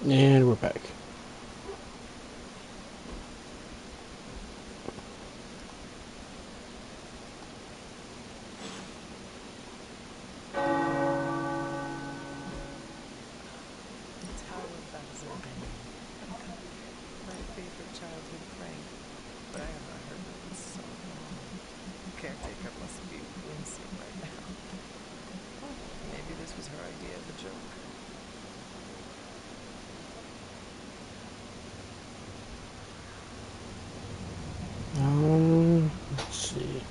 And we're back. Tower Bowser banging. My favorite childhood prank, but I have not heard that in so long. Caretaker must be wincing right now. Oh, maybe this was her idea of a joke. Let's see.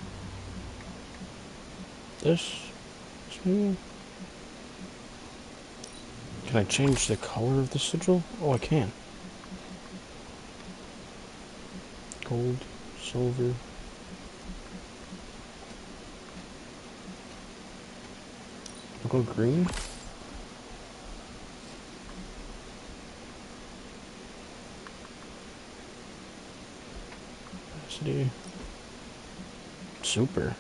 This maybe? Can I change the color of the sigil? Oh, I can. Gold, silver. I'll go green. Opacity. Super.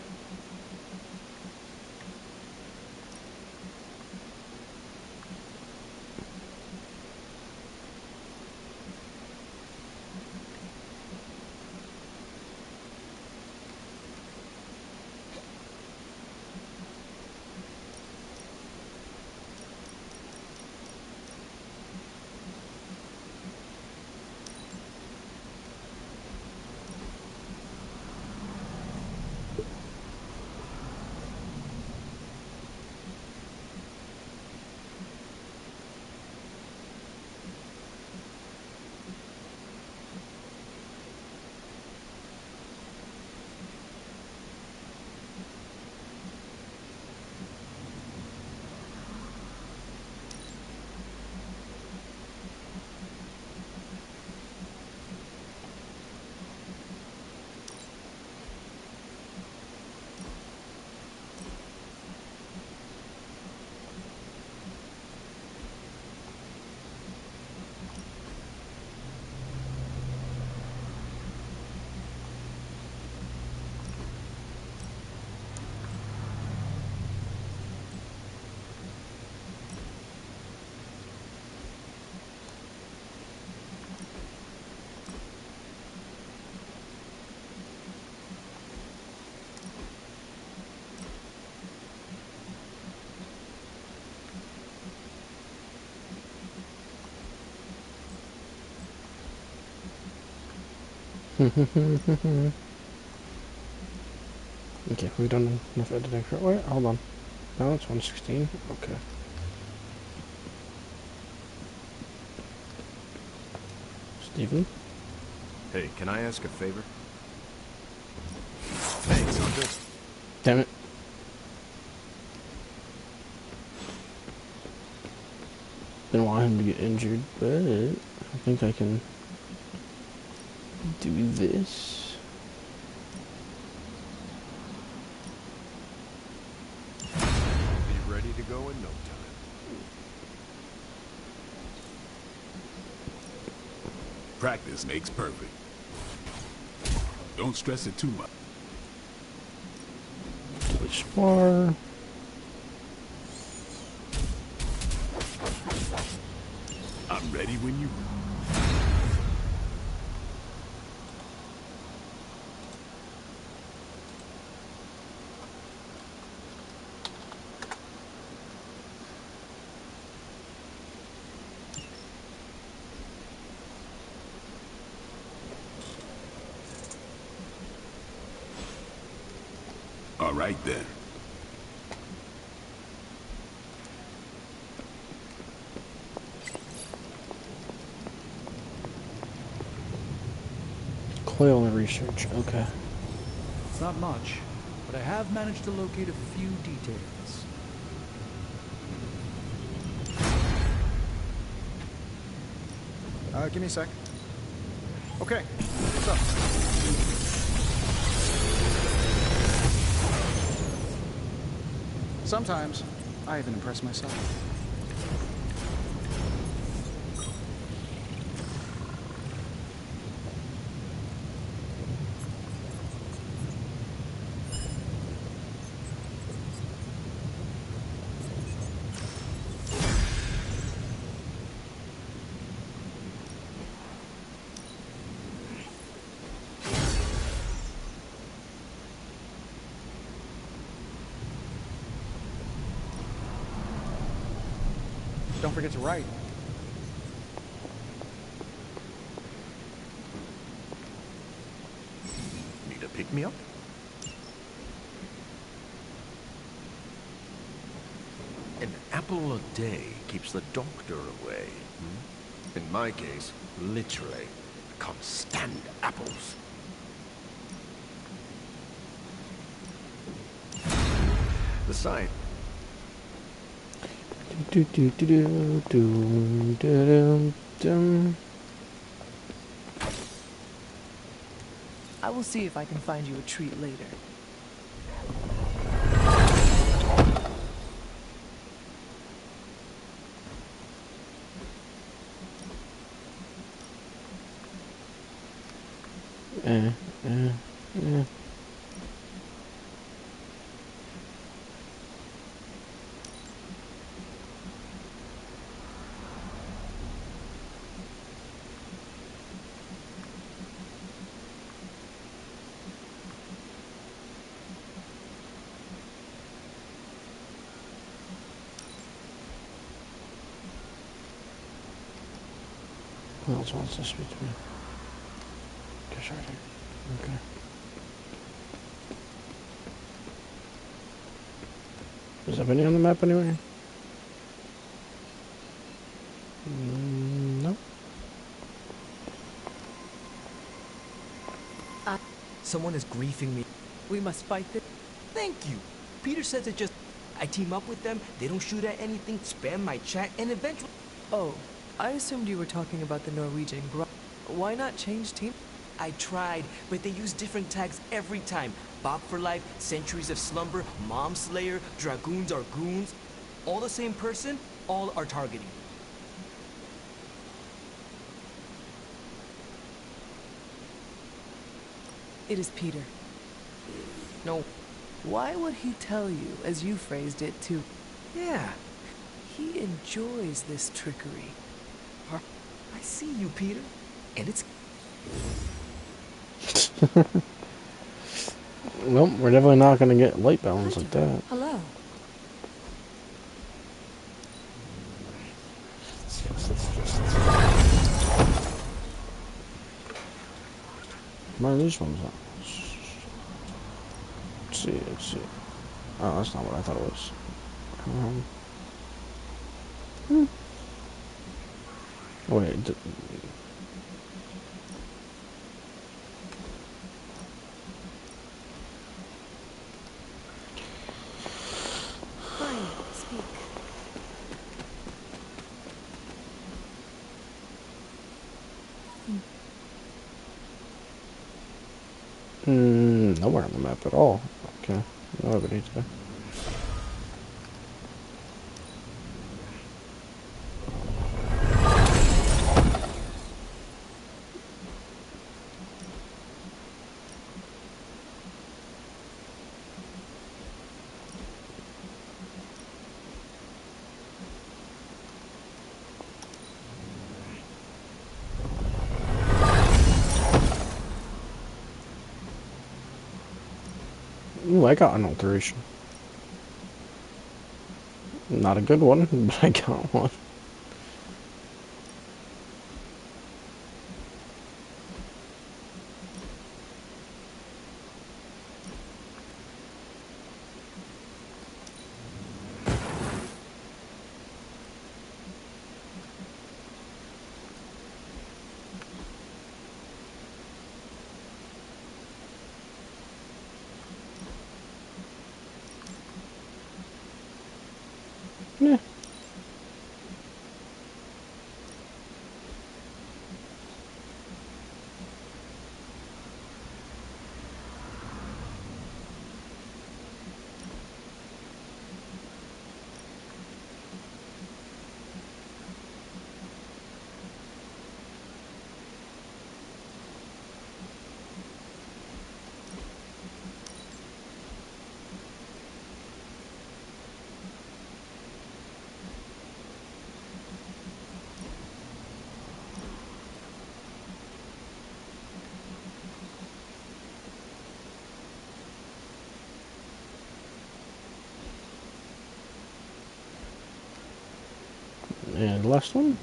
Okay, we've done enough editing for. Wait, hold on. No, it's 116. Okay. Steven? Hey, can I ask a favor? Thanks, Uncle. Damn it. Didn't want him to get injured, but I think I can do this. Be ready to go in no time. Practice makes perfect. Don't stress it too much. Spar. I'm ready when you are. All right then. Coil research, okay. It's not much, but I have managed to locate a few details. Give me a sec. Okay, what's up? Sometimes, I even impress myself. don't forget to write. Need a pick-me-up? An apple a day keeps the doctor away. In my case, literally, I can't stand apples. The sign. Do do do do do do do. I will see if I can find you a treat later. Eh, eh, eh. Who else wants to speak to me? Just right here. Okay. Is there any on the map anywhere? No. Someone is griefing me. We must fight this. Thank you. Peter says it just... I team up with them, they don't shoot at anything, spam my chat, and eventually... Oh, I assumed you were talking about the Norwegian Why not change team? I tried, but they use different tags every time. Bob for Life, Centuries of Slumber, Mom Slayer, Dragoons are goons. All the same person, all are targeting. It is Peter. No. Why would he tell you, as you phrased it, to... Yeah. He enjoys this trickery. I see you, Peter. And it's... Well, we're definitely not going to get light balance like that. Hello. Where are these ones at? Let's see, let's see. Oh, that's not what I thought it was. Oh, wait. Fine, speak. Nowhere on the map at all. Okay. No evidence there. Ooh, I got an alteration. Not a good one, but I got one. Yeah. And last one.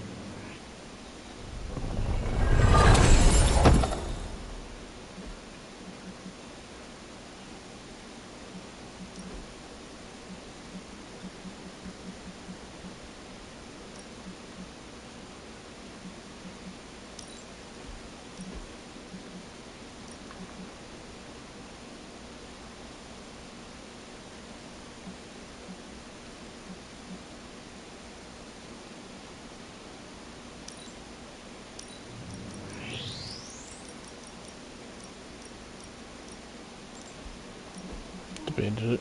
Debated it.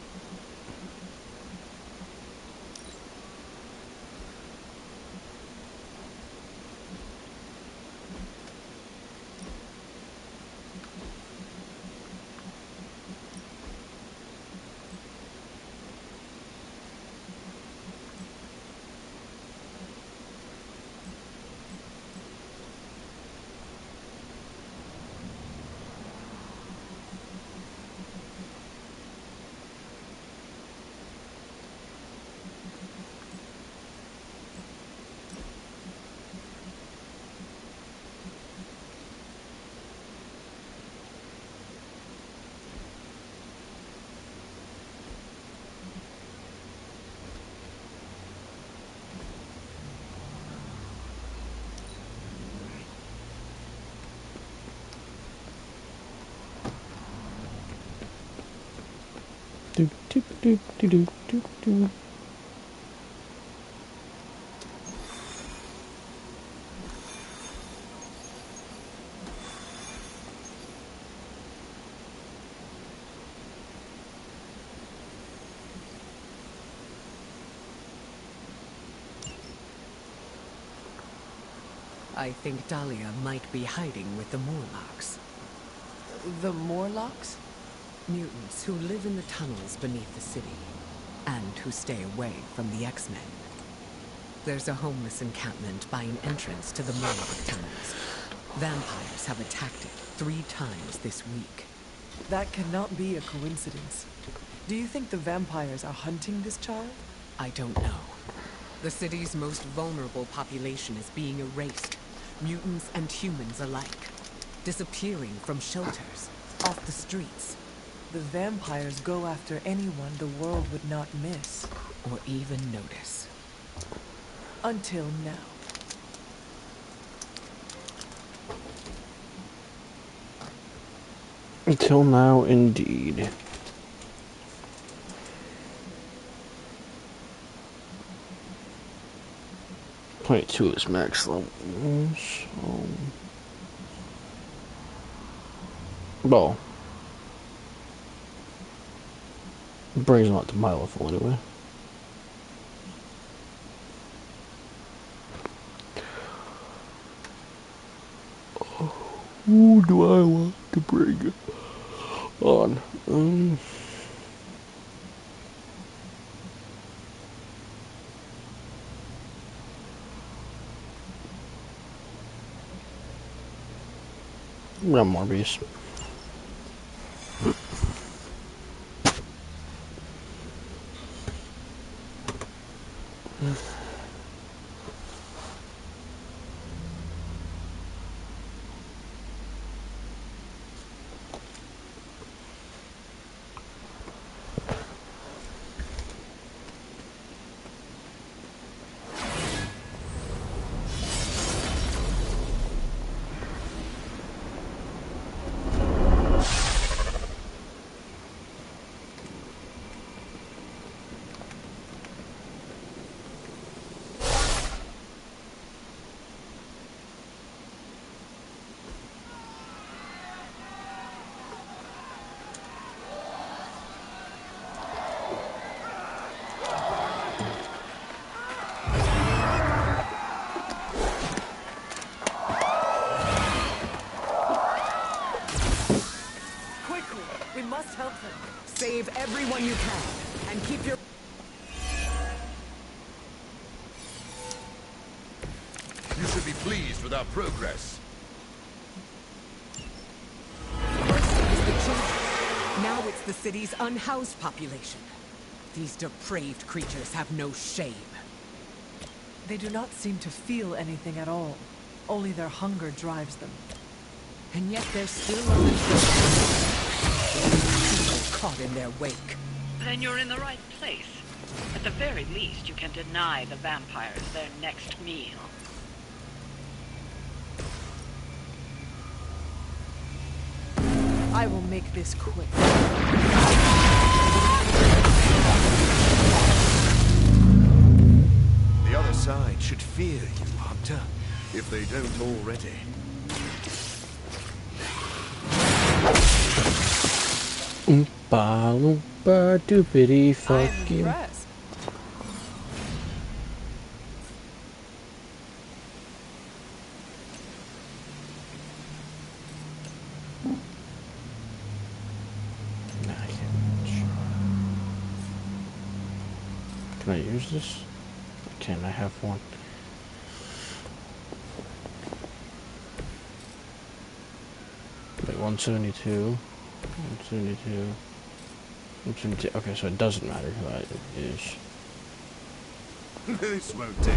Do do do do do do do. I think Dahlia might be hiding with the Morlocks. The Morlocks? Mutants who live in the tunnels beneath the city, and who stay away from the X-Men. There's a homeless encampment by an entrance to the Morlock tunnels. Vampires have attacked it 3 times this week. That cannot be a coincidence. Do you think the vampires are hunting this child? I don't know. The city's most vulnerable population is being erased, mutants and humans alike, disappearing from shelters, off the streets. The vampires go after anyone the world would not miss. Or even notice. Until now. Until now, indeed. Point 2 is max level. So, well, brings them up to my level anyway. Who do I want to bring on? Run Morbius. We must help them. Save everyone you can, and keep your... You should be pleased with our progress. First it was the children. Now it's the city's unhoused population. These depraved creatures have no shame. They do not seem to feel anything at all. Only their hunger drives them. And yet they're still on the trail. Caught in their wake. Then you're in the right place. At the very least, you can deny the vampires their next meal. I will make this quick. The other side should fear you, Hunter, if they don't already. Oompa loompa doopity fuck I'm you. impressed. Nah, I can't. Can I use this? I can, I have one. Wait, 172. 172. 172. Okay, so it doesn't matter who that is. This won't take.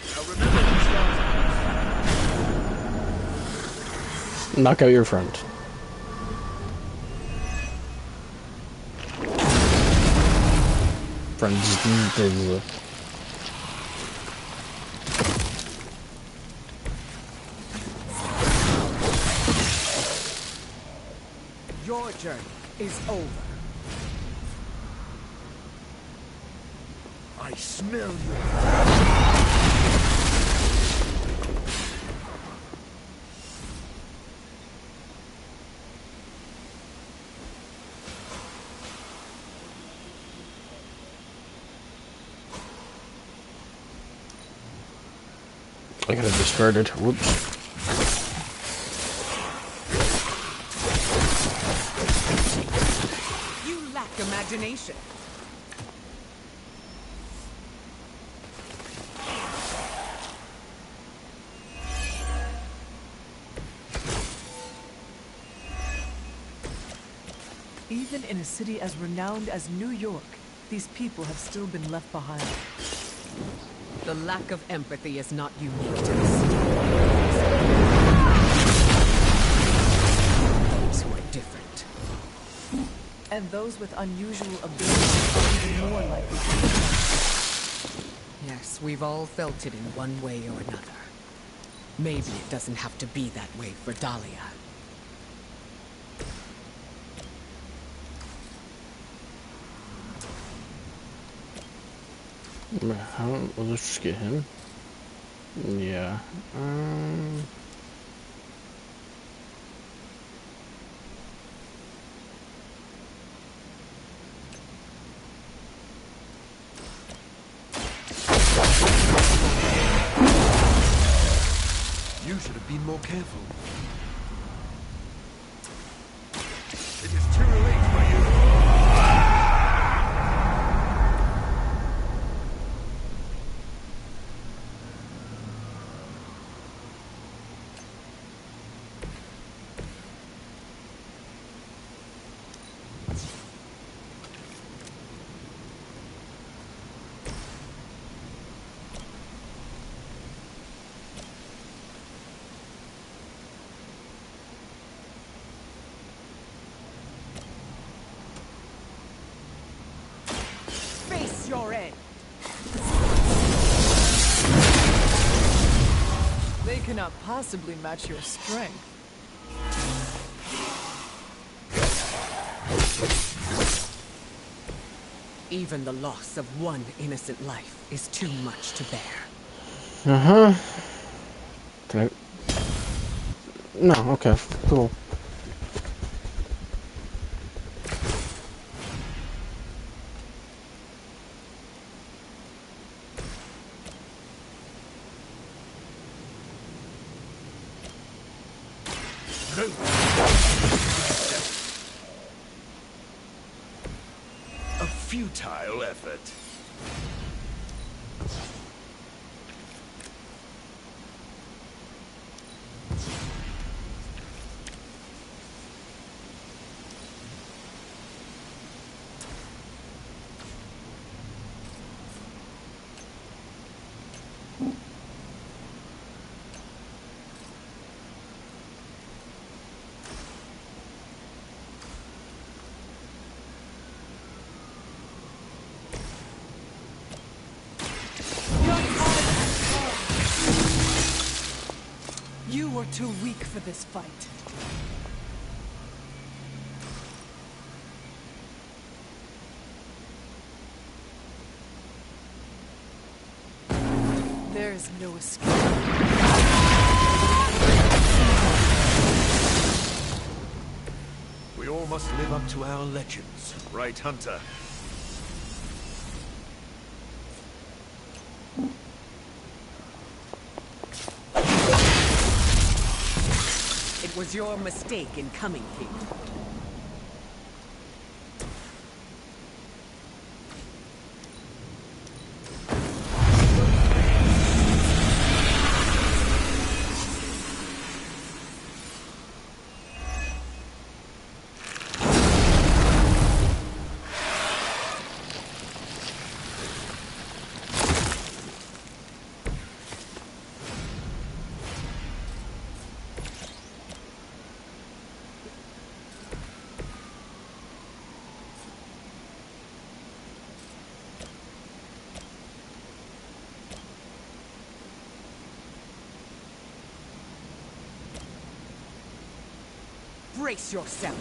Now remember these guys. Knock out your friend. Friends. Your journey is over. I smell you. I got it discarded. Whoops. You lack imagination. Even in a city as renowned as New York, these people have still been left behind. The lack of empathy is not unique to the city. Those who are different. And those with unusual abilities are even more likely to be harmed. Yes, we've all felt it in one way or another. Maybe it doesn't have to be that way for Dahlia. Let's just get him. Yeah. You should have been more careful. It is too late for you. Face your end! They cannot possibly match your strength. Even the loss of one innocent life is too much to bear. Uh-huh. Can I... No, okay, cool. A futile effort. You're too weak for this fight. There is no escape. We all must live up to our legends, right, Hunter? It was your mistake in coming here. Brace yourself.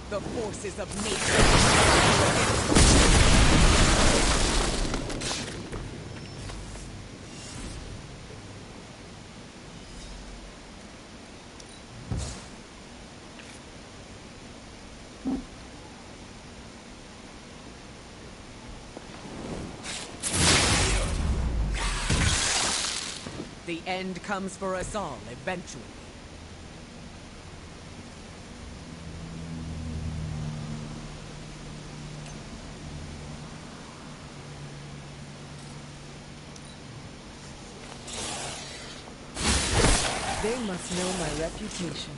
The forces of nature. The end comes for us all eventually. They must know my reputation.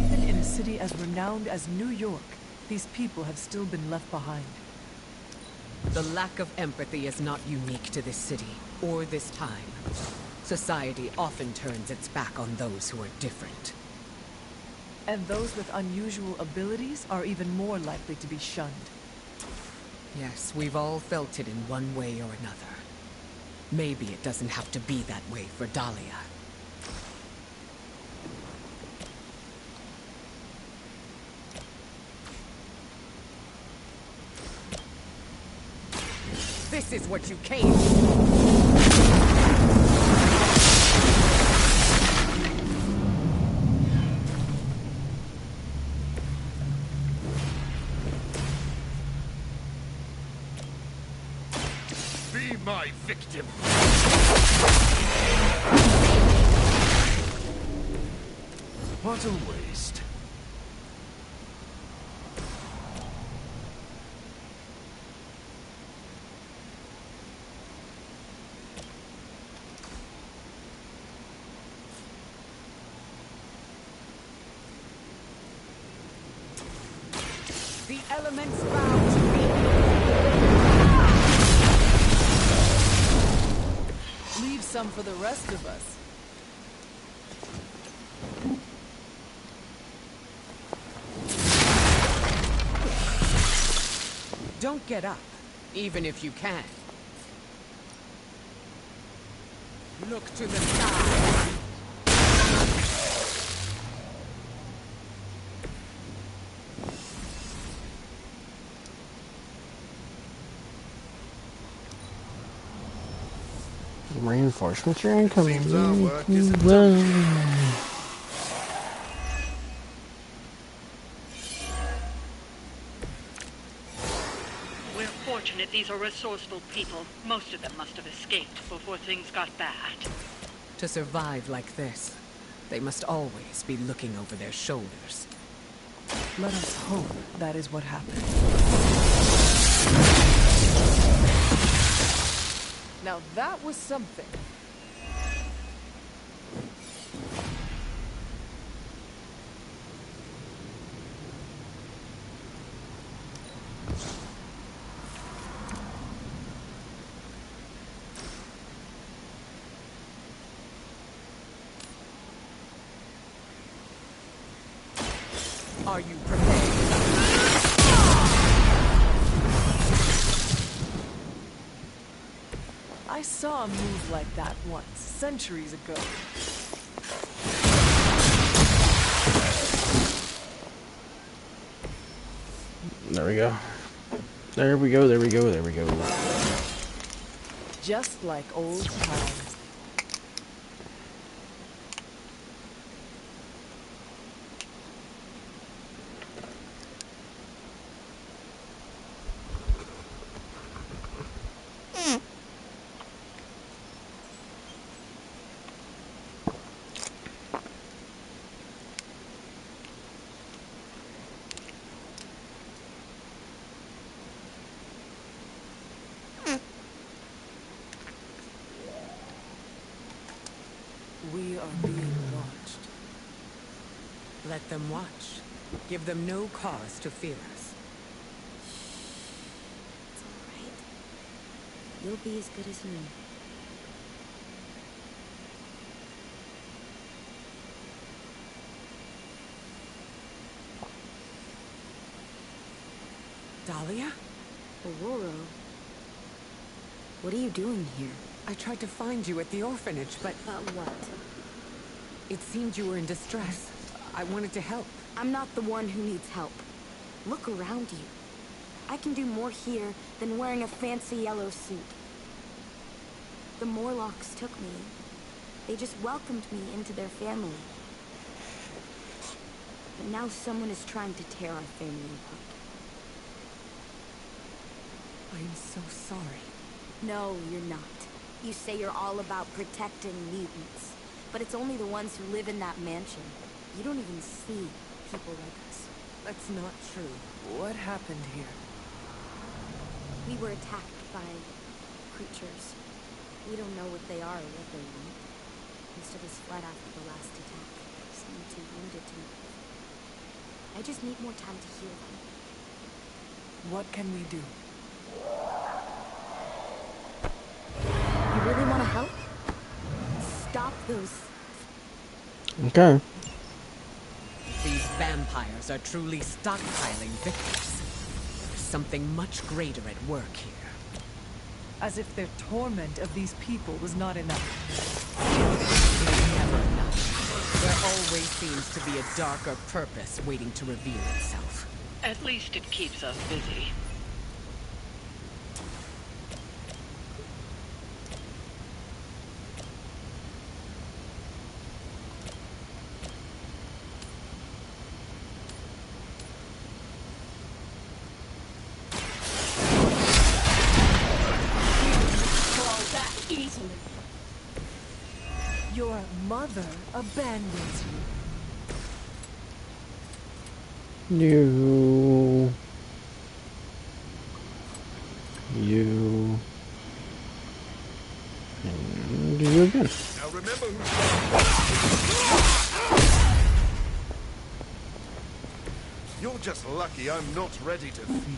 Even in a city as renowned as New York, these people have still been left behind. The lack of empathy is not unique to this city, or this time. Society often turns its back on those who are different. And those with unusual abilities are even more likely to be shunned. Yes, we've all felt it in one way or another. Maybe it doesn't have to be that way for Dahlia. This is what you came for. Be my victim! What a waste. The elements bow to me. Leave some for the rest of us. Don't get up, even if you can. Look to the sky. Reinforcements are incoming. Seems our work isn't done. We're fortunate these are resourceful people. Most of them must have escaped before things got bad. To survive like this, they must always be looking over their shoulders. Let us hope that is what happened. Now that was something. Are you prepared? I saw a move like that once, centuries ago. There we go. There we go, there we go, there we go. Just like old times. We are being watched. Let them watch. Give them no cause to fear us. It's all right. You'll be as good as new. Dahlia? Aurora? What are you doing here? I tried to find you at the orphanage, but What? it seemed you were in distress. I wanted to help. I'm not the one who needs help. Look around you. I can do more here than wearing a fancy yellow suit. The Morlocks took me. They just welcomed me into their family. But now someone is trying to tear our family apart. I'm so sorry. No, you're not. You say you're all about protecting mutants, but it's only the ones who live in that mansion. You don't even see people like us. That's not true. What happened here? We were attacked by creatures. We don't know what they are or what they want. Most of us fled after the last attack. Some too wounded to move. I just need more time to heal them. What can we do? You really want to help? Stop those... Okay. These vampires are truly stockpiling victims. There's something much greater at work here. As if their torment of these people was not enough. It's never enough. There always seems to be a darker purpose waiting to reveal itself. At least it keeps us busy. Your mother abandons you. You. And you again. Now remember who... You're just lucky I'm not ready to feed.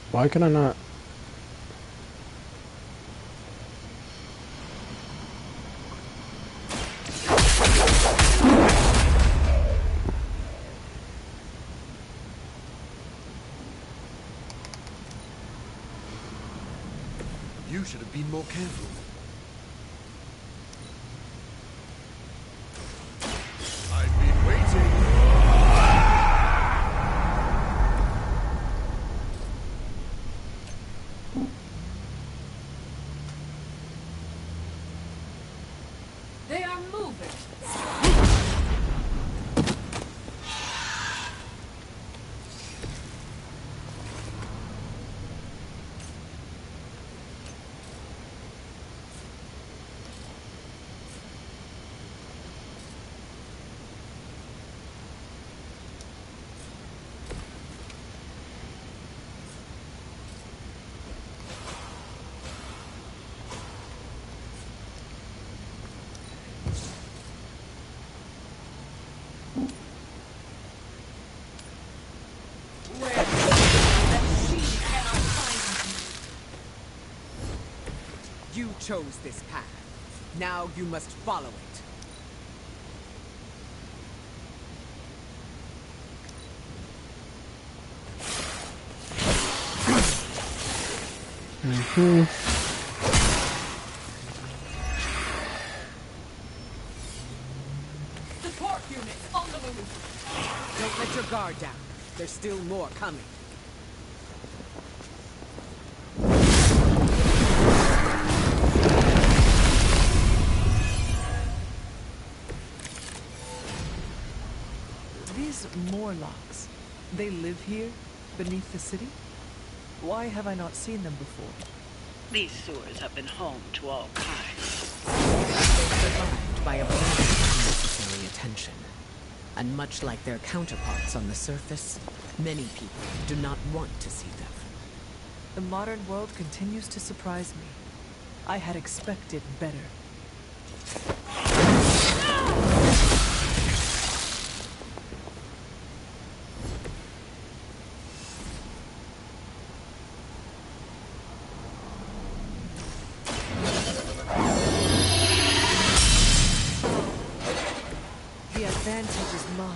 Why can I not? You should have been more careful. I've been waiting. They are moving. chose this path. Now you must follow it. Support units on the move. Don't let your guard down. There's still more coming. These Morlocks, they live here, beneath the city? Why have I not seen them before? These sewers have been home to all kinds. They're survived by abundance of unnecessary attention. And much like their counterparts on the surface, many people do not want to see them. The modern world continues to surprise me. I had expected better. The advantage is mine.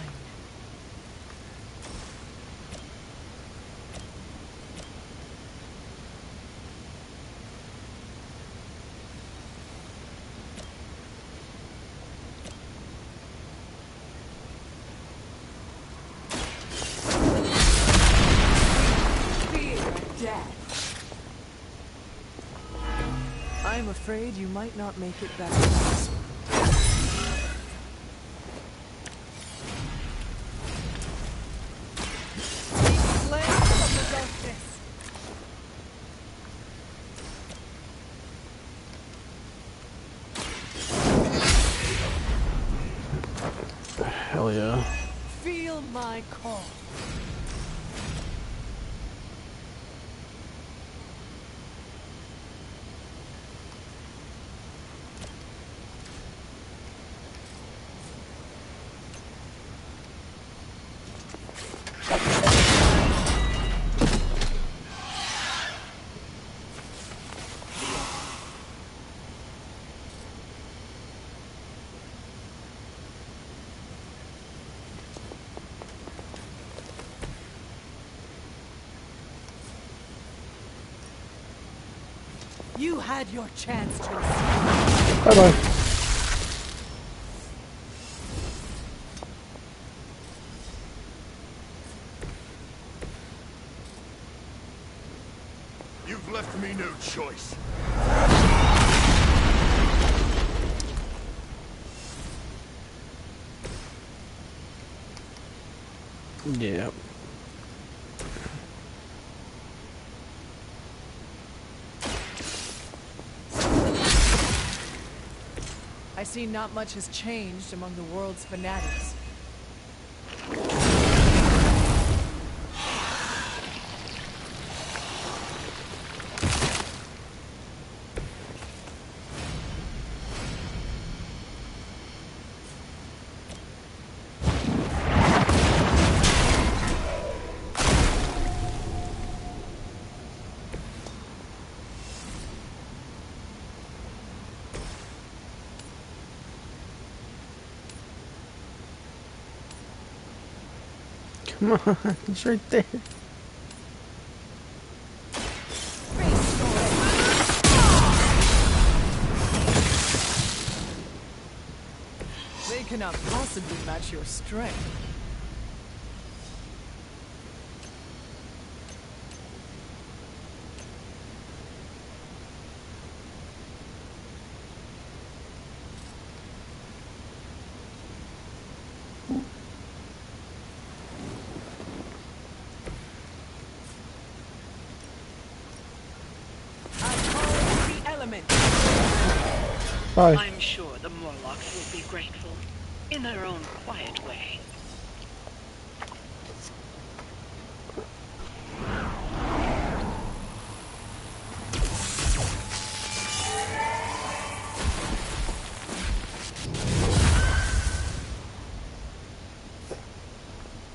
I'm afraid you might not make it back to us. Flame from the darkness. Hell yeah. Feel my call. You had your chance to escape. Bye-bye. You've left me no choice. Yeah. I see not much has changed among the world's fanatics. Come on, he's right there. They cannot possibly match your strength. Bye. I'm sure the Morlocks will be grateful, in their own quiet way.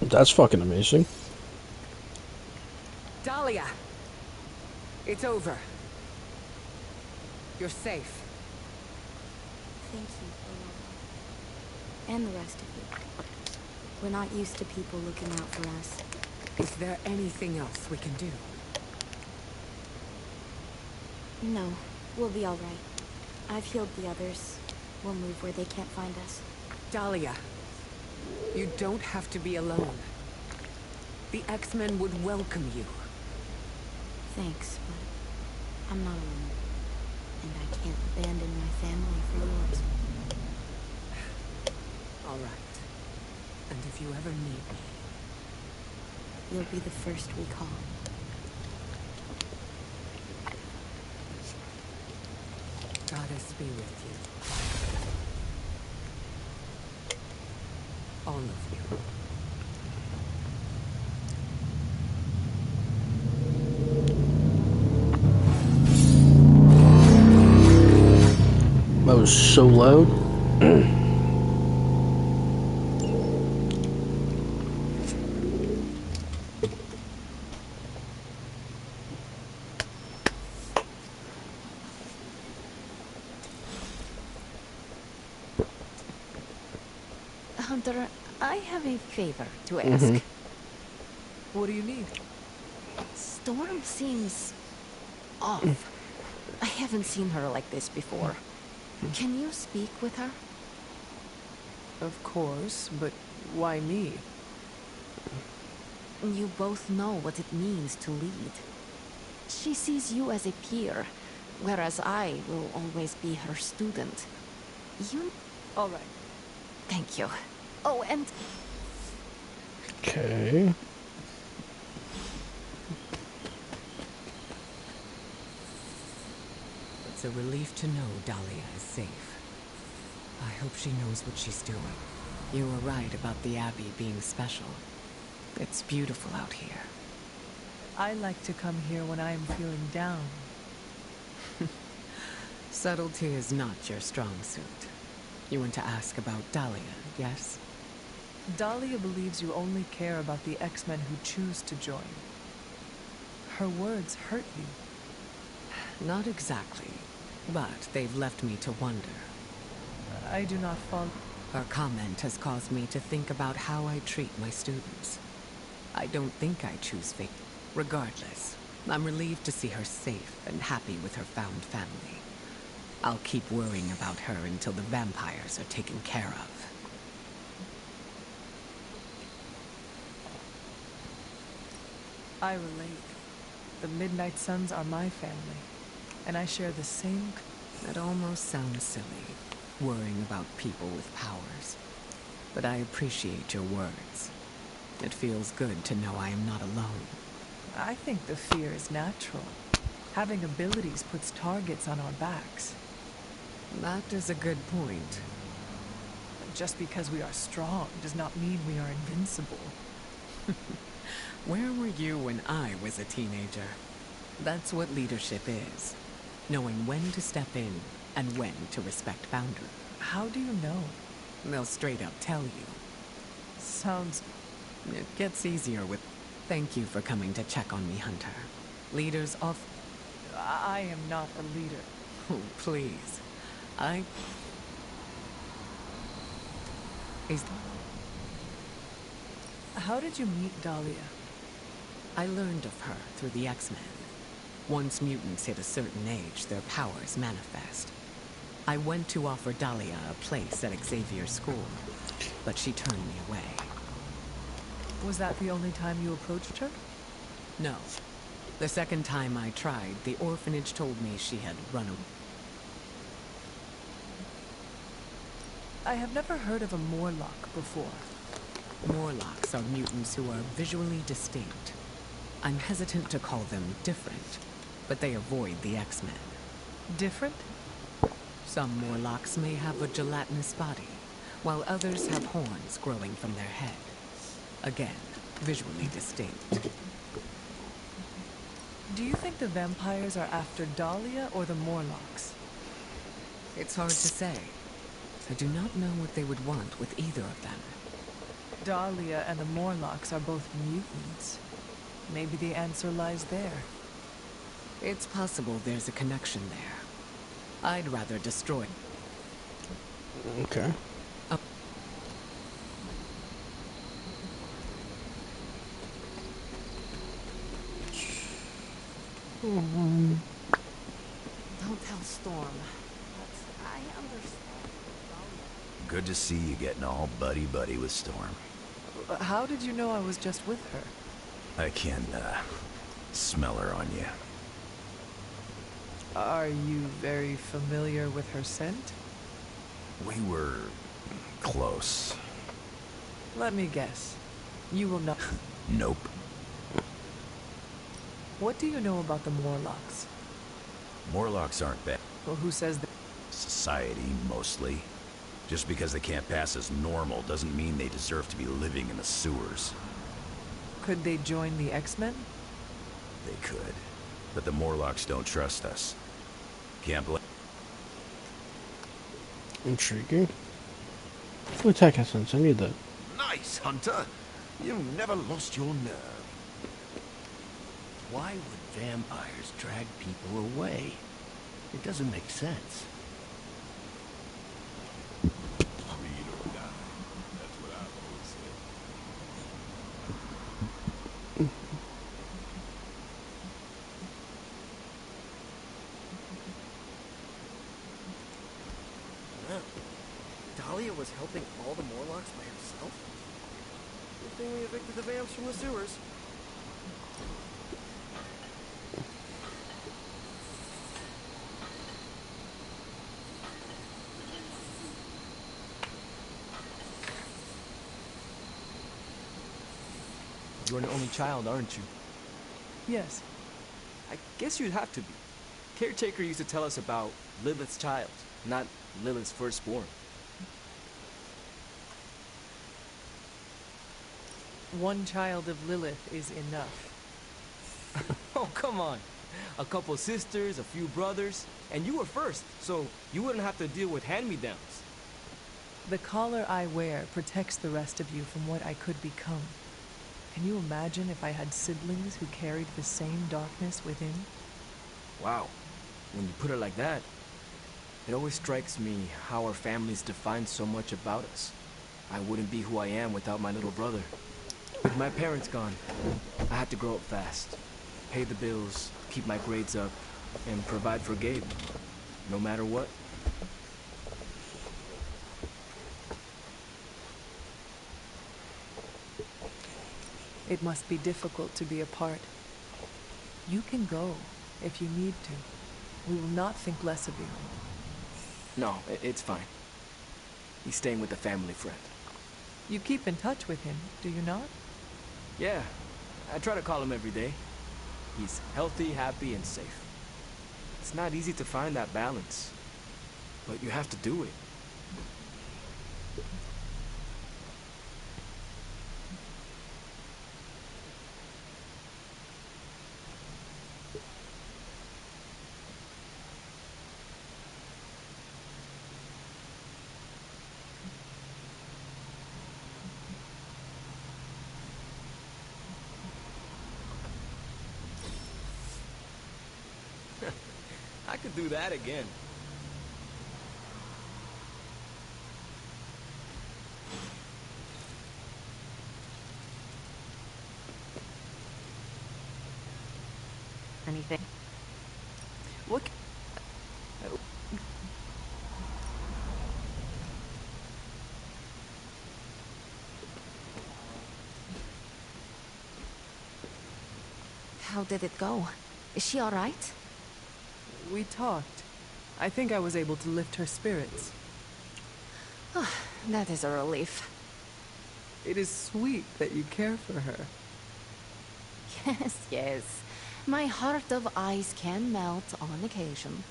That's fucking amazing. Dahlia! It's over. You're safe. Thank you, Aurora. And the rest of you. We're not used to people looking out for us. Is there anything else we can do? No, we'll be all right. I've healed the others. We'll move where they can't find us. Dahlia, you don't have to be alone. The X-Men would welcome you. Thanks, but I'm not alone. And I can't abandon my family for yours. All right. And if you ever need me... You'll be the first we call. Goddess be with you. All of you. That was so loud. Hunter, I have a favor to ask. What do you need? Storm seems off. I haven't seen her like this before. Can you speak with her? Of course, but why me? You both know what it means to lead. She sees you as a peer, whereas I will always be her student. You... All right. Thank you. Oh, and... Okay. It's a relief to know Dahlia is safe. I hope she knows what she's doing. You were right about the Abbey being special. It's beautiful out here. I like to come here when I am feeling down. Subtlety is not your strong suit. You want to ask about Dahlia, yes? Dahlia believes you only care about the X-Men who choose to join. Her words hurt you. Not exactly, but they've left me to wonder. I do not follow. Her comment has caused me to think about how I treat my students. I don't think I choose fate. Regardless, I'm relieved to see her safe and happy with her found family. I'll keep worrying about her until the vampires are taken care of. I relate. The Midnight Suns are my family, and I share the same... It almost sounds silly, worrying about people with powers. But I appreciate your words. It feels good to know I am not alone. I think the fear is natural. Having abilities puts targets on our backs. That is a good point. Just because we are strong does not mean we are invincible. Where were you when I was a teenager? That's what leadership is. Knowing when to step in and when to respect boundaries. How do you know? They'll straight up tell you. Sounds... It gets easier with... Thank you for coming to check on me, Hunter. Leaders of... I am not a leader. Oh, please. How did you meet Dahlia? I learned of her through the X-Men. Once mutants hit a certain age, their powers manifest. I went to offer Dahlia a place at Xavier's school, but she turned me away. Was that the only time you approached her? No. The second time I tried, the orphanage told me she had run away. I have never heard of a Morlock before. Morlocks are mutants who are visually distinct. I'm hesitant to call them different, but they avoid the X-Men. Different? Some Morlocks may have a gelatinous body, while others have horns growing from their head. Again, visually distinct. Do you think the vampires are after Dahlia or the Morlocks? It's hard to say. I do not know what they would want with either of them. Dahlia and the Morlocks are both mutants. Maybe the answer lies there. It's possible there's a connection there. I'd rather destroy. Okay. Don't tell Storm, but I understand. Good to see you getting all buddy-buddy with Storm. How did you know I was just with her? I can, smell her on you. Are you very familiar with her scent? We were close. Let me guess. You will not. Nope. What do you know about the Morlocks? Morlocks aren't bad. Well, who says that? Society, mostly. Just because they can't pass as normal doesn't mean they deserve to be living in the sewers. Could they join the X-Men? They could. But the Morlocks don't trust us. Can't blame. Intriguing. Full attack essence, I need that. Nice, Hunter. You never lost your nerve. Why would vampires drag people away? It doesn't make sense. Read or die. That's what I've always said. Wow. Dahlia was helping all the Morlocks by herself? Good thing we evicted the vamps from the sewers. You're an only child, aren't you? Yes. I guess you'd have to be. Caretaker used to tell us about Lilith's child, not Lilith's firstborn. One child of Lilith is enough. Oh, come on. A couple sisters, a few brothers, and you were first, so you wouldn't have to deal with hand-me-downs. The collar I wear protects the rest of you from what I could become. Can you imagine if I had siblings who carried the same darkness within? Wow. When you put it like that, it always strikes me how our families define so much about us. I wouldn't be who I am without my little brother. With my parents gone, I had to grow up fast, pay the bills, keep my grades up, and provide for Gabe, no matter what. It must be difficult to be apart. You can go if you need to. We will not think less of you. No, it's fine. He's staying with a family friend. You keep in touch with him, do you not? Yeah, I try to call him every day. He's healthy, happy, and safe. It's not easy to find that balance, but you have to do it. I could do that again. Anything? Look. How did it go? Is she all right? We talked. I think I was able to lift her spirits. That is a relief. It is sweet that you care for her. Yes, yes. My heart of ice can melt on occasion.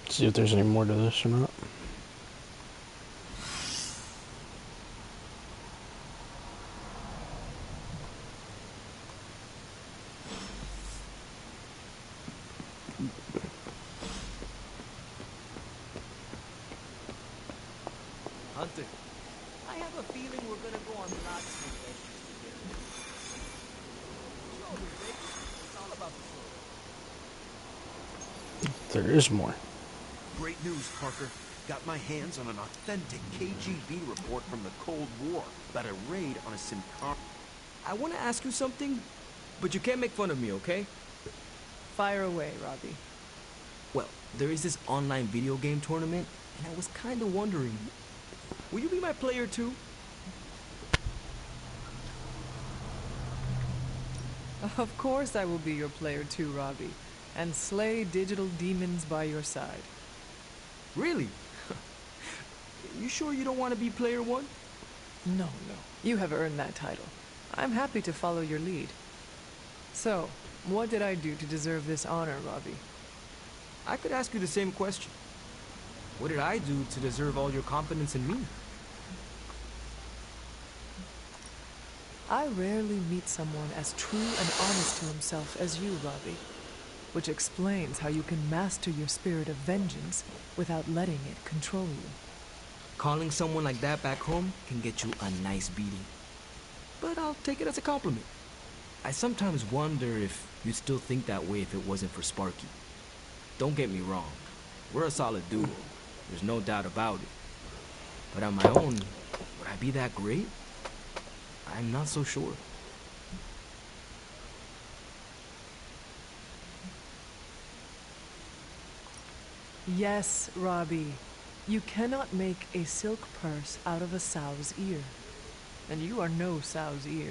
See if there's any more to this or not. Hunter, I have a feeling we're gonna go on lots of adventures together. Show me, baby. It's all about the story. There is more. Great news, Parker. Got my hands on an authentic KGB report from the Cold War about a raid on a Simcar. I want to ask you something, but you can't make fun of me, okay? Fire away, Robbie. Well, there is this online video game tournament, and I was kind of wondering, will you be my player too? Of course I will be your player too, Robbie, and slay digital demons by your side. Really? You sure you don't want to be player one? No. You have earned that title. I'm happy to follow your lead. So, what did I do to deserve this honor, Robbie? I could ask you the same question. What did I do to deserve all your confidence in me? I rarely meet someone as true and honest to himself as you, Robbie, which explains how you can master your spirit of vengeance without letting it control you. Calling someone like that back home can get you a nice beating. But I'll take it as a compliment. I sometimes wonder if you'd still think that way if it wasn't for Sparky. Don't get me wrong. We're a solid duo. There's no doubt about it. But on my own, would I be that great? I'm not so sure. Yes, Robbie. You cannot make a silk purse out of a sow's ear. And you are no sow's ear.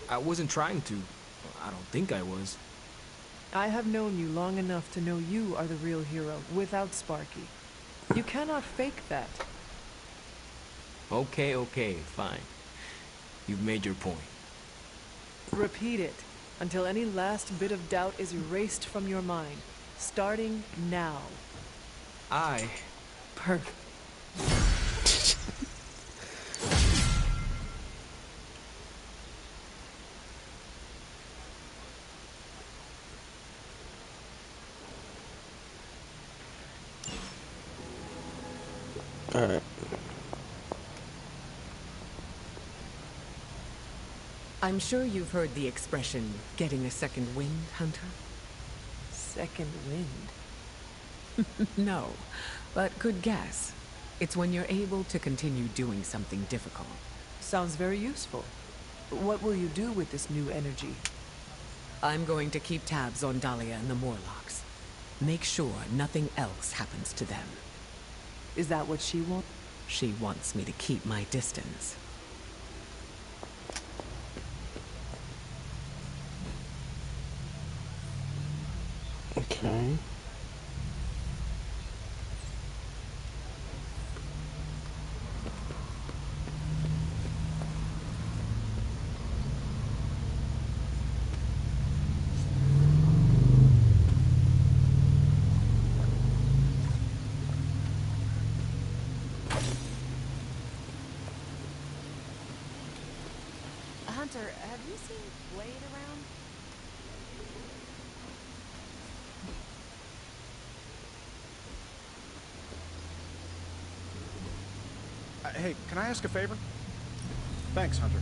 I wasn't trying to. I don't think I was. I have known you long enough to know you are the real hero without Sparky. You cannot fake that. Okay, fine. You've made your point. Repeat it until any last bit of doubt is erased from your mind. Starting now. Perfect. Alright. I'm sure you've heard the expression, getting a second wind, Hunter? Second wind? No, but good guess. It's when you're able to continue doing something difficult. Sounds very useful. What will you do with this new energy? I'm going to keep tabs on Dahlia and the Morlocks. Make sure nothing else happens to them. Is that what she wants? She wants me to keep my distance. Okay. Hunter, have you seen Blade around? Hey, can I ask a favor? Thanks, Hunter.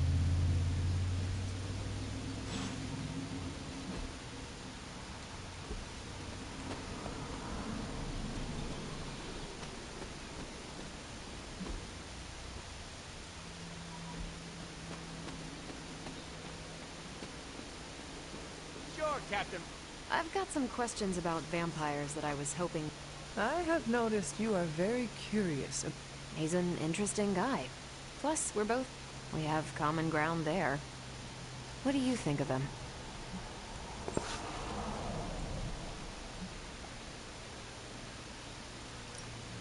Sure, Captain. I've got some questions about vampires that I was hoping... I have noticed you are very curious. He's an interesting guy. Plus, we have common ground there. What do you think of him?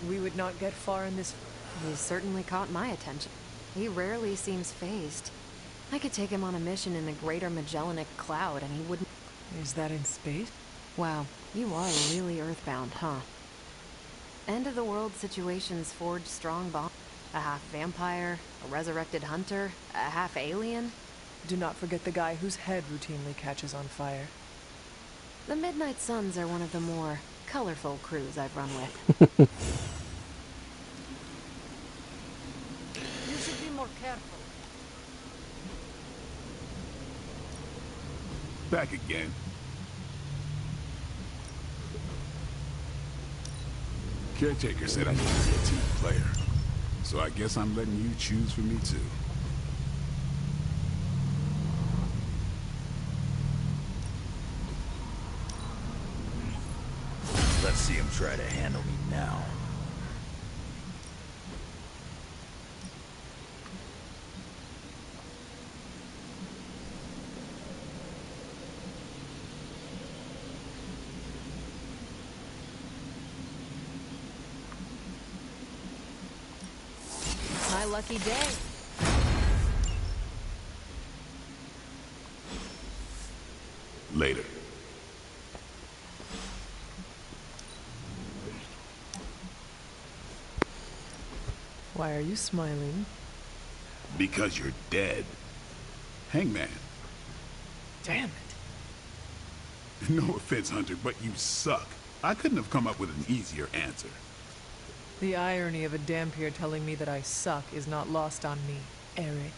We would not get far in this... He certainly caught my attention. He rarely seems fazed. I could take him on a mission in the Greater Magellanic Cloud and he wouldn't... Is that in space? Wow, you are really earthbound, huh? End-of-the-world situations forge strong bonds. A half vampire, a resurrected hunter, a half alien. Do not forget the guy whose head routinely catches on fire. The Midnight Suns are one of the more colorful crews I've run with. Careful. Back again. Caretaker said I need to be a team player. So I guess I'm letting you choose for me too. Let's see him try to handle me now. My lucky day. Later. Why are you smiling? Because you're dead. Hangman. Damn it. No offense, Hunter, but you suck. I couldn't have come up with an easier answer. The irony of a Dampier telling me that I suck is not lost on me, Eric.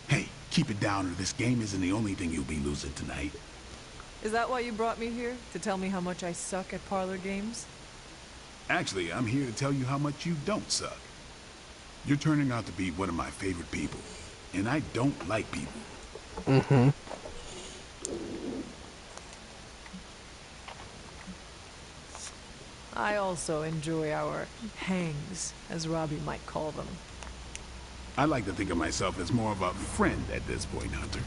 Hey, keep it down or this game isn't the only thing you'll be losing tonight. Is that why you brought me here? To tell me how much I suck at parlor games? Actually, I'm here to tell you how much you don't suck. You're turning out to be one of my favorite people, and I don't like people. Mm-hmm. I also enjoy our hangs, as Robbie might call them. I like to think of myself as more of a friend at this point, Hunter.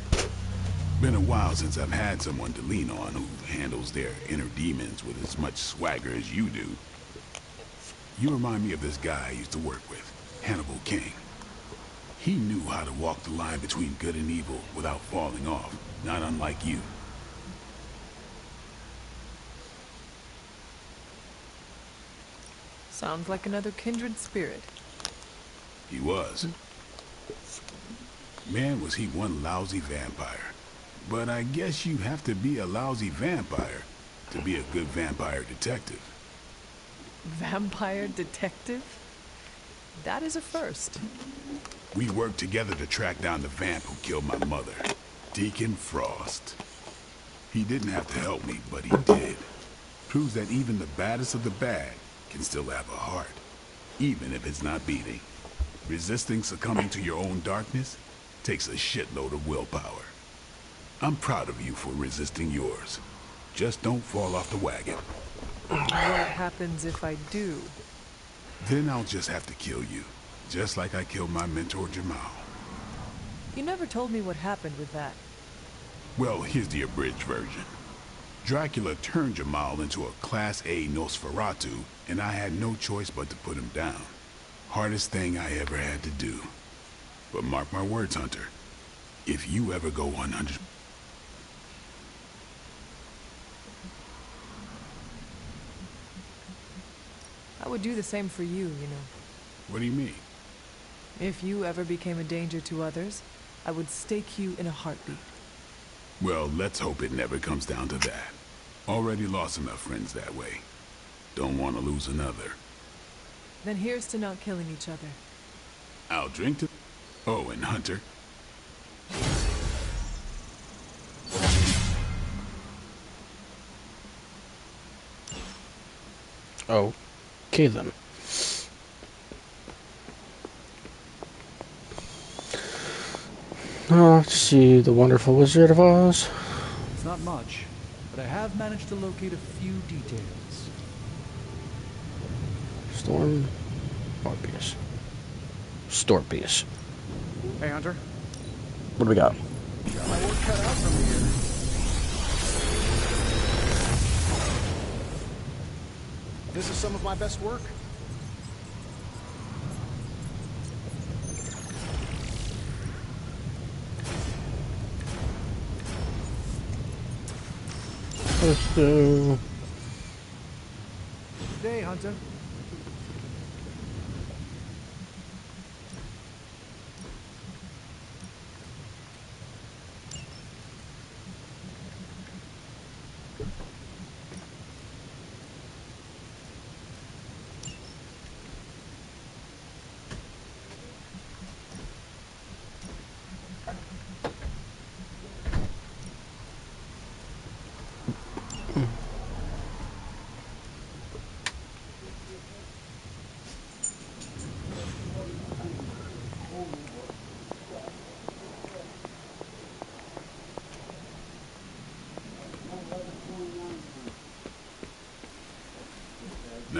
Been a while since I've had someone to lean on who handles their inner demons with as much swagger as you do. You remind me of this guy I used to work with, Hannibal King. He knew how to walk the line between good and evil without falling off, not unlike you. Sounds like another kindred spirit. He was. Man, was he one lousy vampire. But I guess you have to be a lousy vampire to be a good vampire detective. Vampire detective? That is a first. We worked together to track down the vamp who killed my mother, Deacon Frost. He didn't have to help me, but he did. Proves that even the baddest of the bad can still have a heart, even if it's not beating. Resisting succumbing to your own darkness takes a shitload of willpower. I'm proud of you for resisting yours. Just don't fall off the wagon. What happens if I do? Then I'll just have to kill you, just like I killed my mentor Jamal. You never told me what happened with that. Well, here's the abridged version. Dracula turned Jamal into a Class A Nosferatu, and I had no choice but to put him down. Hardest thing I ever had to do. But mark my words, Hunter. If you ever go 100... I would do the same for you, you know. What do you mean? If you ever became a danger to others, I would stake you in a heartbeat. Well, let's hope it never comes down to that. Already lost enough friends that way. Don't want to lose another. Then here's to not killing each other. I'll drink to... Oh, and Hunter. Oh, okay then. Oh, to see the Wonderful Wizard of Oz. It's not much, but I have managed to locate a few details. Storm Morbius. Storpius. Hey, Hunter. What do we got? Got my work cut out from here. This is some of my best work. Let's do... Good day, Hunter.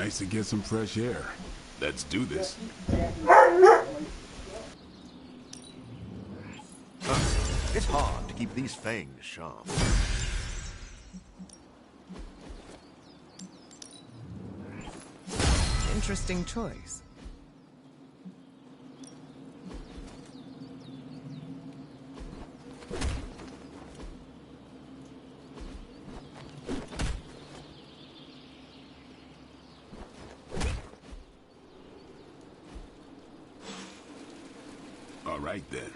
Nice to get some fresh air. Let's do this. It's hard to keep these fangs sharp. Interesting choice. All right, then.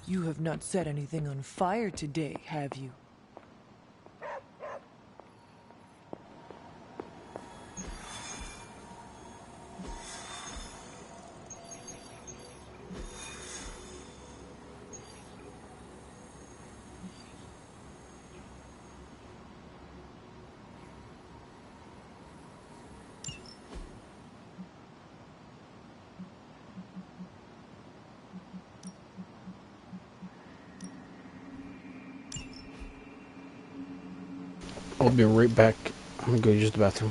You have not set anything on fire today, have you? I'll be right back. I'm gonna go use the bathroom.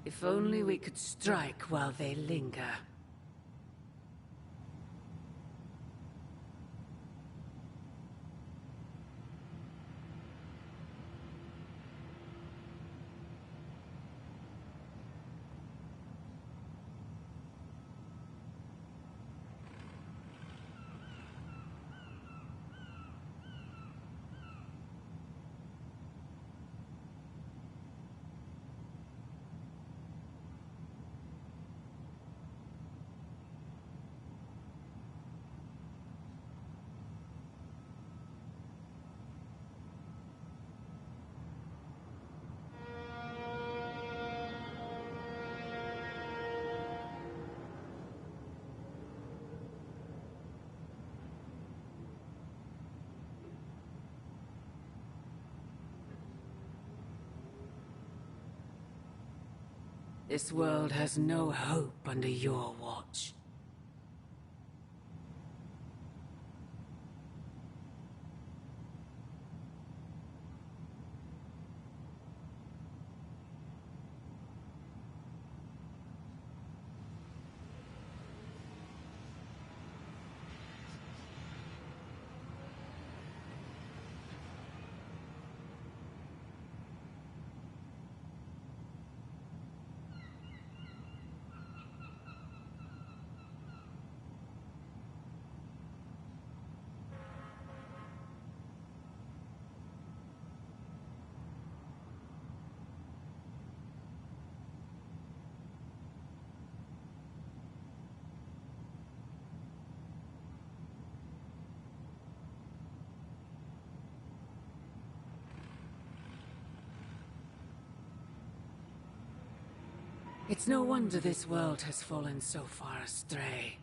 If only we could strike while they linger. This world has no hope under your watch. It's no wonder this world has fallen so far astray.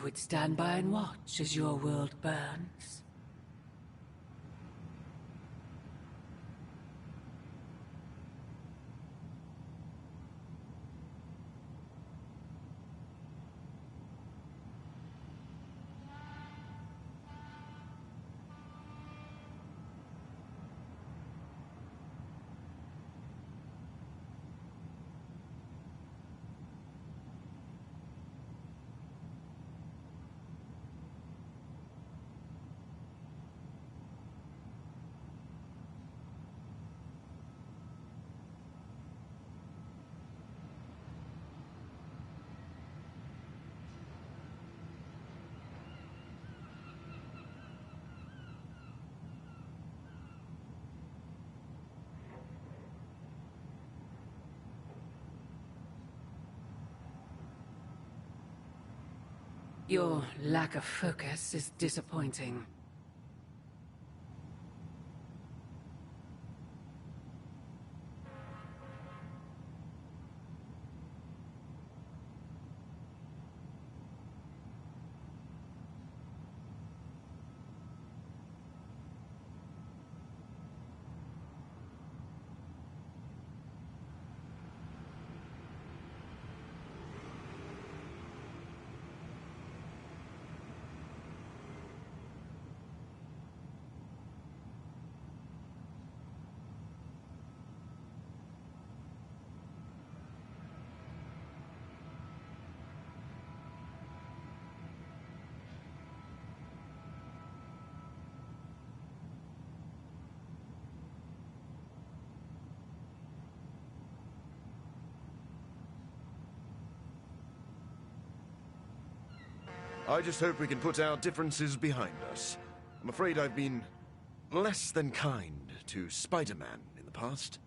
we'd stand by and watch as your world burns. Your lack of focus is disappointing. I just hope we can put our differences behind us. I'm afraid I've been less than kind to Spider-Man in the past.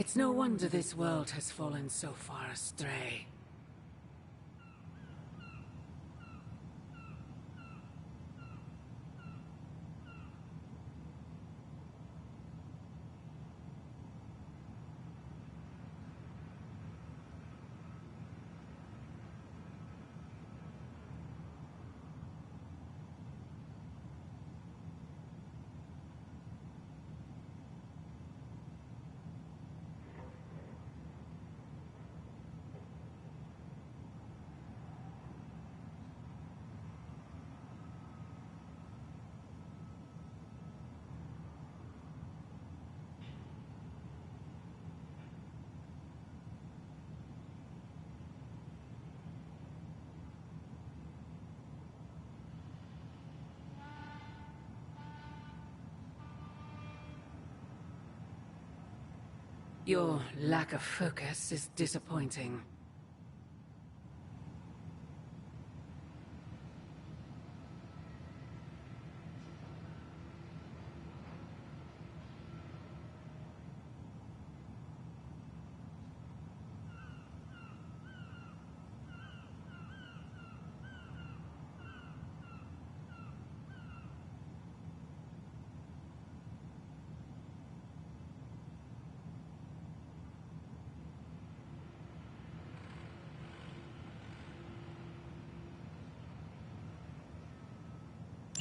It's no wonder this world has fallen so far astray. Your lack of focus is disappointing.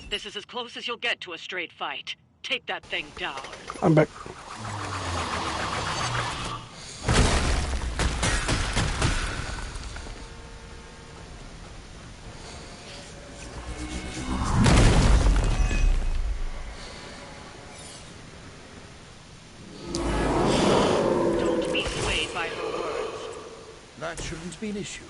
This is as close as you'll get to a straight fight. Take that thing down. I'm back. seems to be an issue.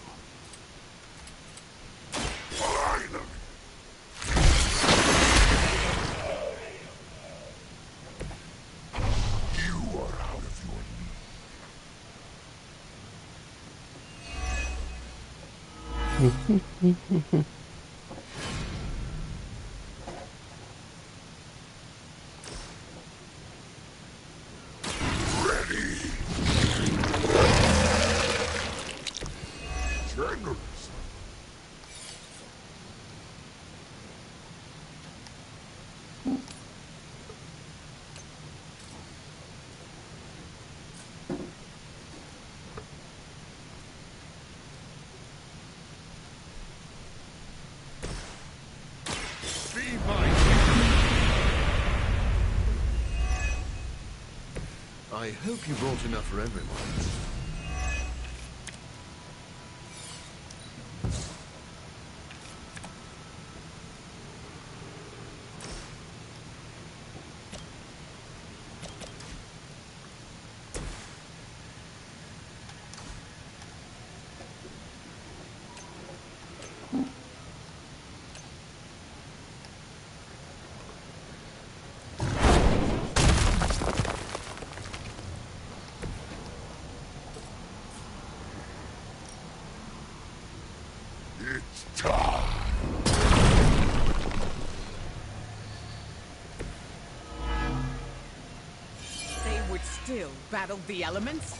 I hope you brought enough for everyone. Still battled the elements?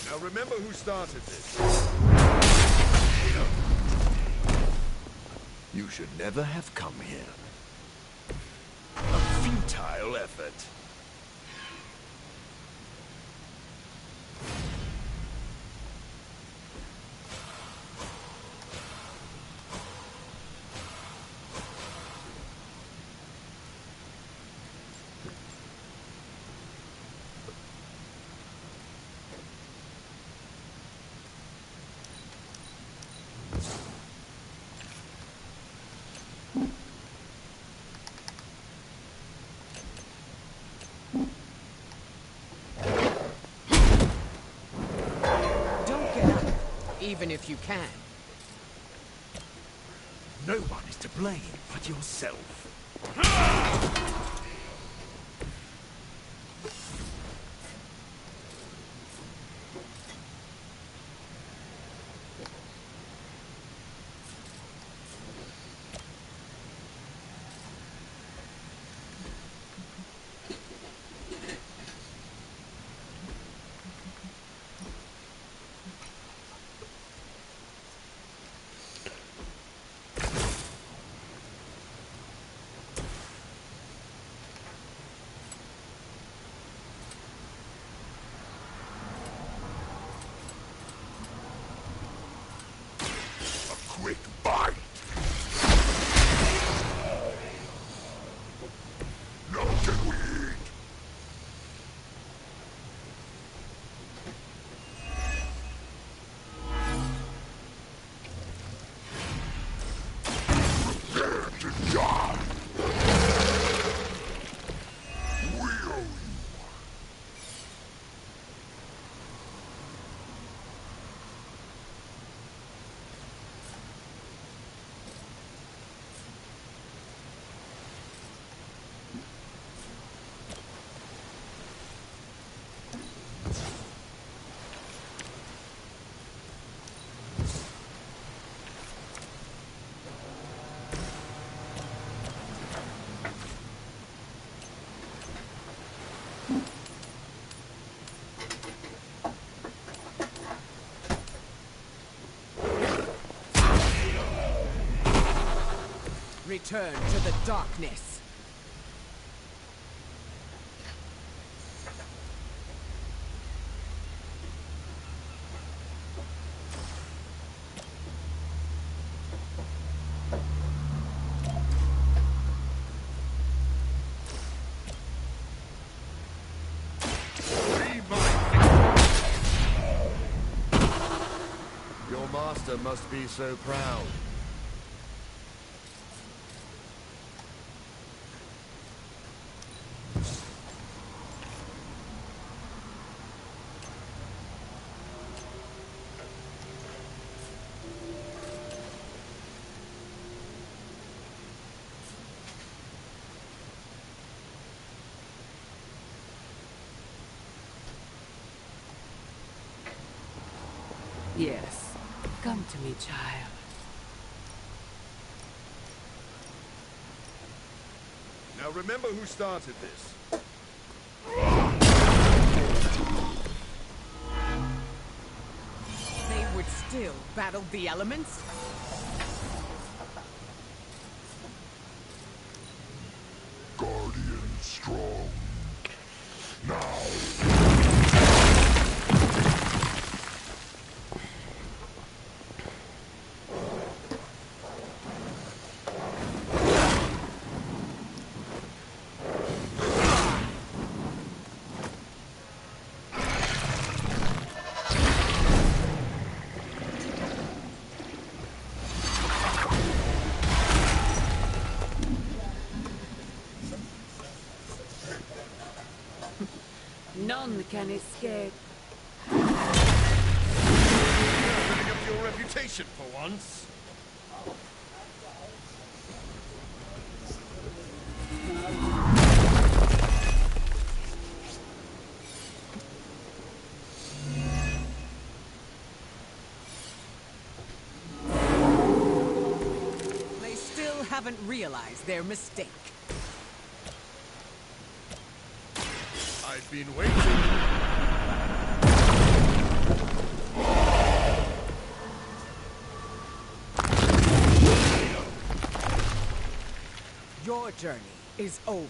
Now remember who started this. You should never have come here. A futile effort. Even if you can. No one is to blame but yourself. Quick bite! Now can we eat? Prepare to die! We owe you. Return to the darkness. master must be so proud. Yes. Come to me, child. Now remember who started this. They would still battle the elements? Guardian strong. Now. None can escape. Living up to your reputation for once. They still haven't realized their mistake. I've been waiting. Your journey is over.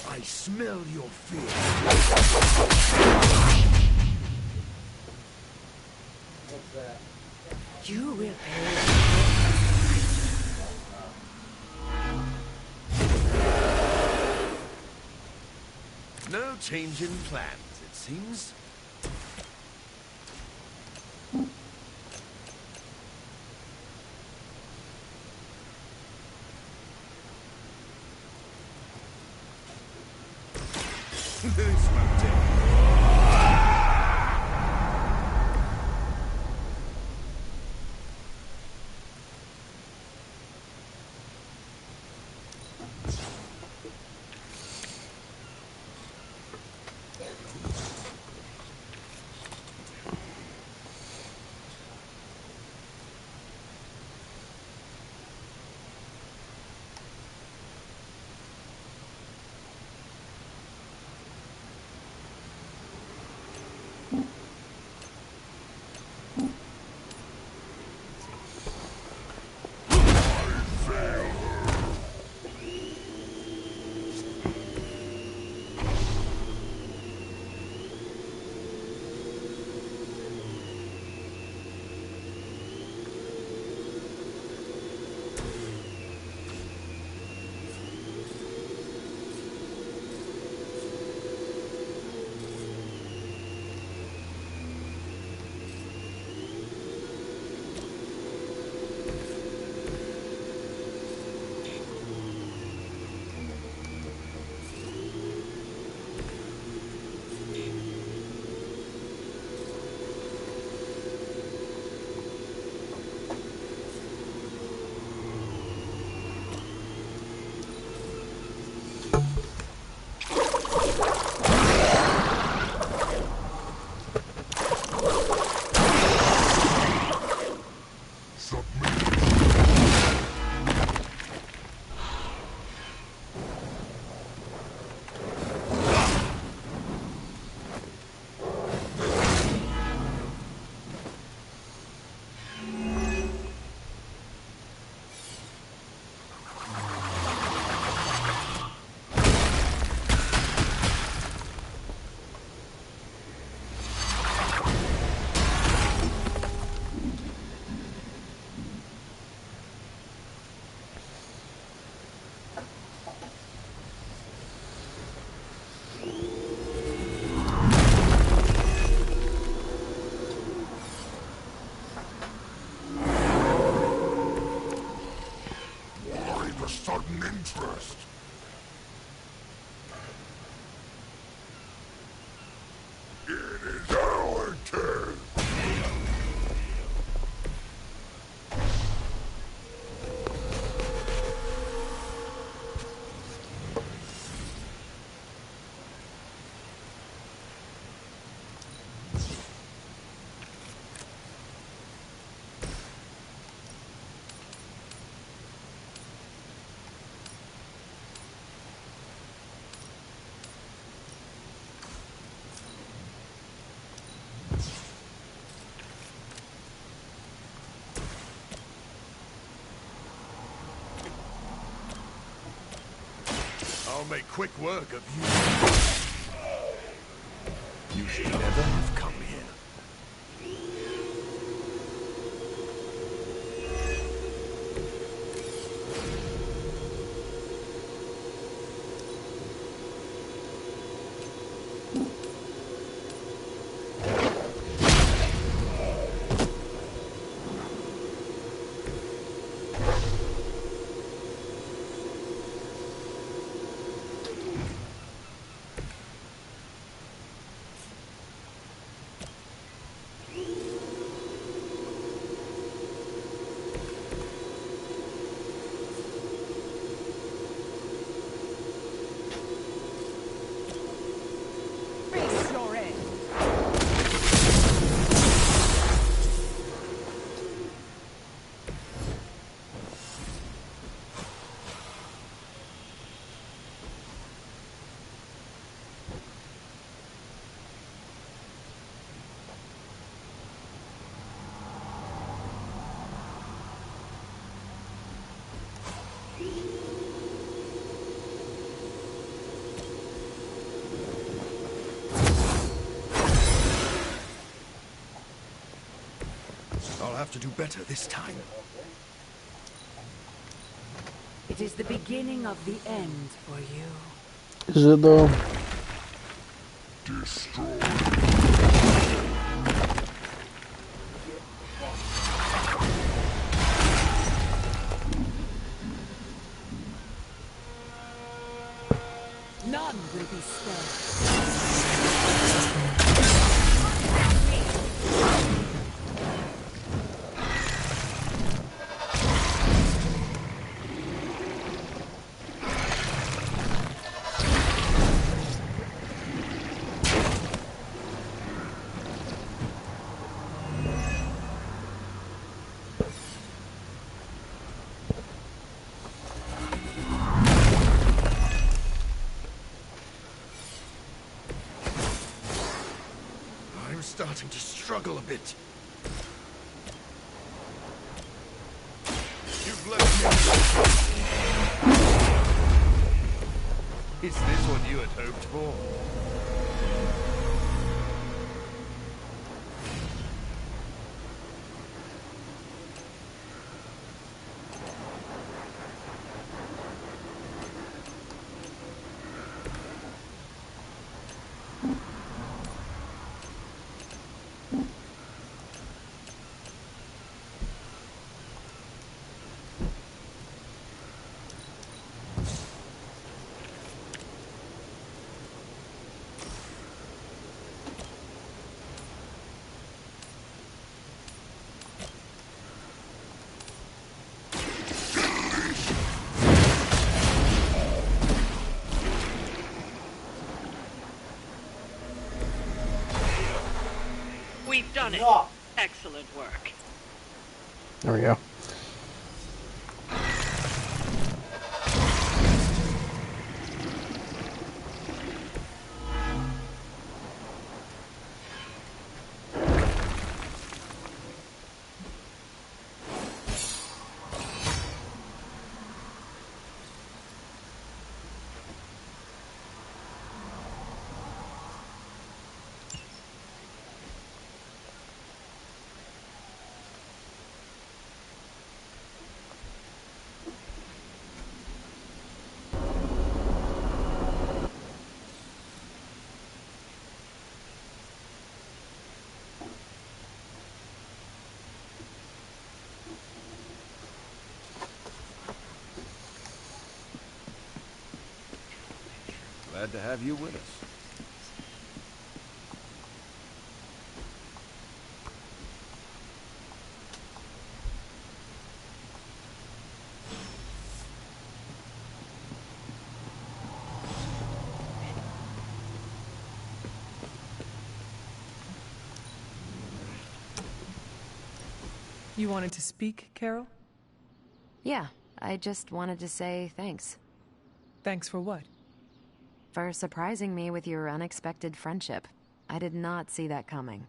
I smell your fear. You will pay. No change in plans, it seems. This won't do. I'll make quick work of you. You should never have come here. Face your end. I'll have to do better this time. It is the beginning of the end for you. Is it though? None will be spared. I'm starting to struggle a bit. You've left me. Is this what you had hoped for? We've done it. Excellent work. There we go. Glad to have you with us. You wanted to speak, Carol? Yeah, I just wanted to say thanks. Thanks for what? For surprising me with your unexpected friendship. I did not see that coming.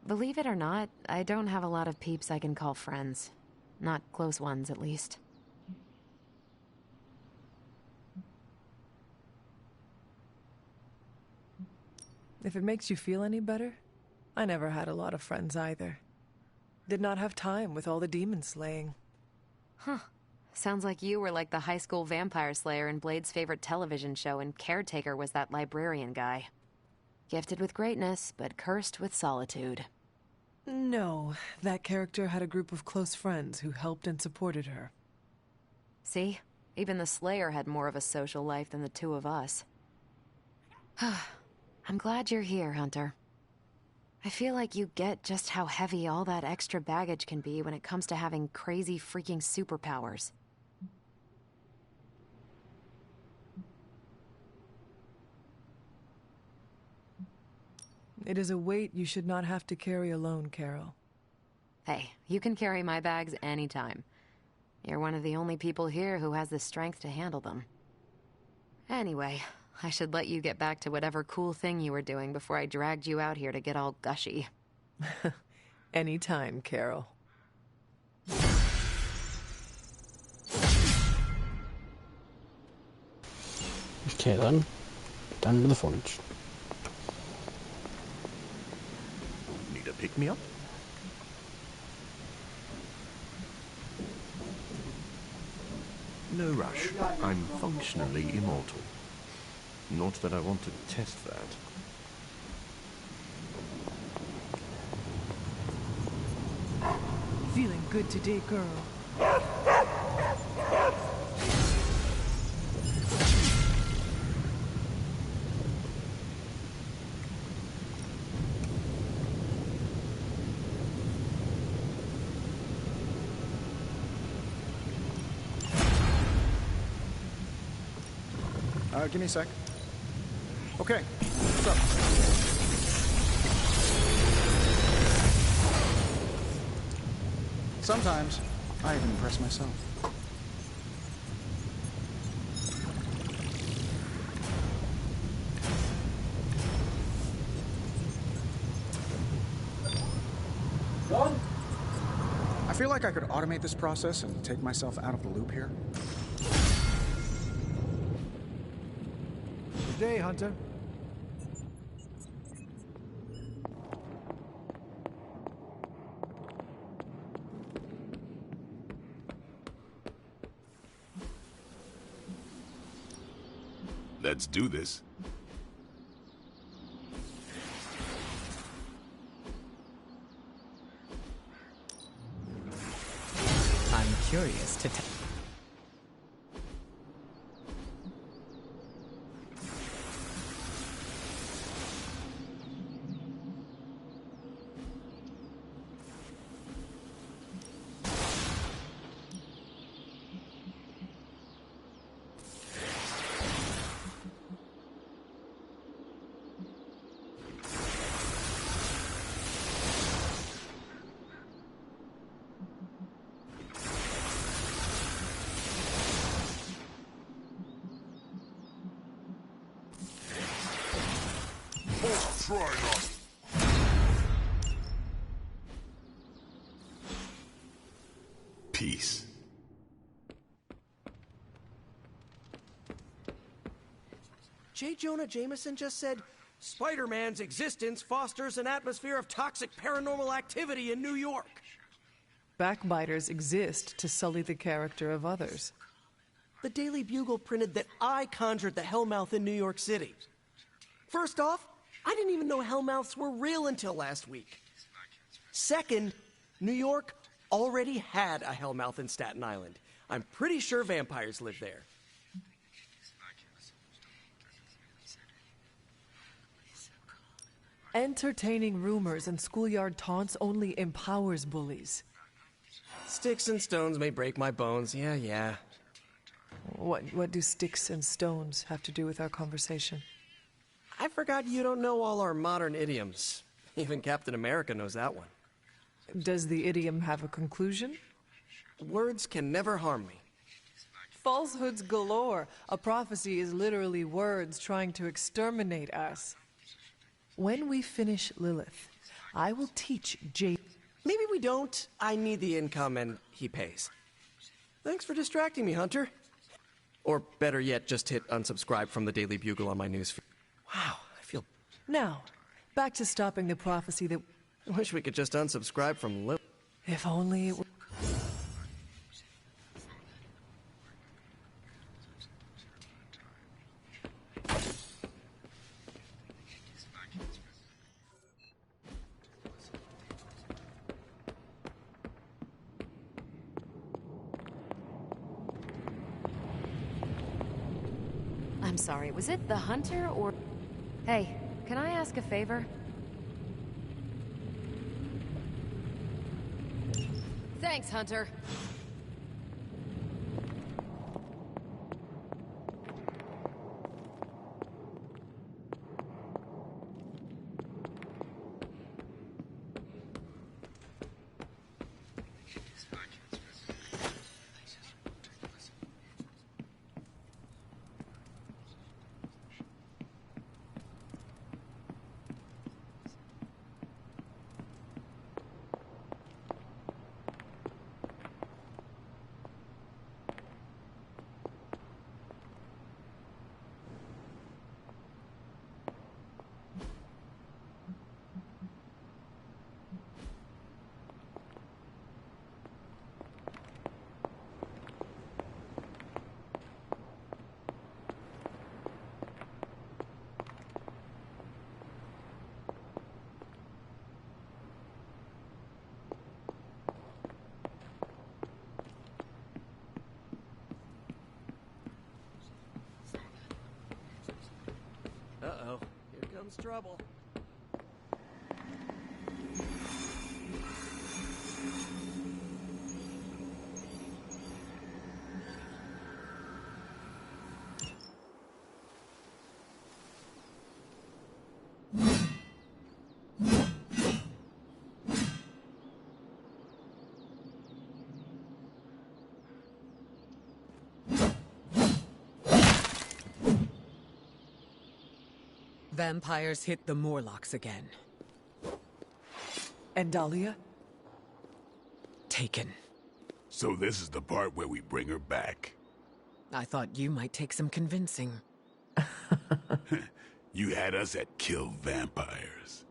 Believe it or not, I don't have a lot of peeps I can call friends. Not close ones, at least. If it makes you feel any better, I never had a lot of friends either. Did not have time with all the demon slaying. Huh. Sounds like you were like the high school vampire slayer in Blade's favorite television show, and Caretaker was that librarian guy. Gifted with greatness, but cursed with solitude. No, that character had a group of close friends who helped and supported her. See? Even the Slayer had more of a social life than the two of us. I'm glad you're here, Hunter. I feel like you get just how heavy all that extra baggage can be when it comes to having crazy freaking superpowers. It is a weight you should not have to carry alone, Carol. Hey, you can carry my bags anytime. You're one of the only people here who has the strength to handle them. Anyway, I should let you get back to whatever cool thing you were doing before I dragged you out here to get all gushy. Anytime, Carol. Okay then, done with the foliage. Need a pick-me-up? No rush. I'm functionally immortal. Not that I want to test that. Feeling good today, girl. Give me a sec. Okay, what's up? Sometimes, I even impress myself. I feel like I could automate this process and take myself out of the loop here. Good day, Hunter. Let's do this. I'm curious to Try not. Peace. J. Jonah Jameson just said, Spider-Man's existence fosters an atmosphere of toxic paranormal activity in New York. Backbiters exist to sully the character of others. The Daily Bugle printed that I conjured the Hellmouth in New York City. First off, I didn't even know Hellmouths were real until last week. Second, New York already had a Hellmouth in Staten Island. I'm pretty sure vampires live there. Entertaining rumors and schoolyard taunts only empowers bullies. Sticks and stones may break my bones, yeah. What do sticks and stones have to do with our conversation? I forgot you don't know all our modern idioms. Even Captain America knows that one. Does the idiom have a conclusion? Words can never harm me. Falsehoods galore. A prophecy is literally words trying to exterminate us. When we finish Lilith, I will teach Jay. Maybe we don't. I need the income and he pays. Thanks for distracting me, Hunter. Or better yet, just hit unsubscribe from the Daily Bugle on my newsfeed. Wow, I feel... Now, Back to stopping the prophecy that... I wish we could just unsubscribe from Lil. If only it were... I'm sorry, was it the hunter or... Hey, can I ask a favor? Thanks, Hunter. Uh-oh, here comes trouble. Vampires hit the Morlocks again. And Dahlia? Taken. So this is the part where we bring her back. I thought you might take some convincing. You had us at kill vampires.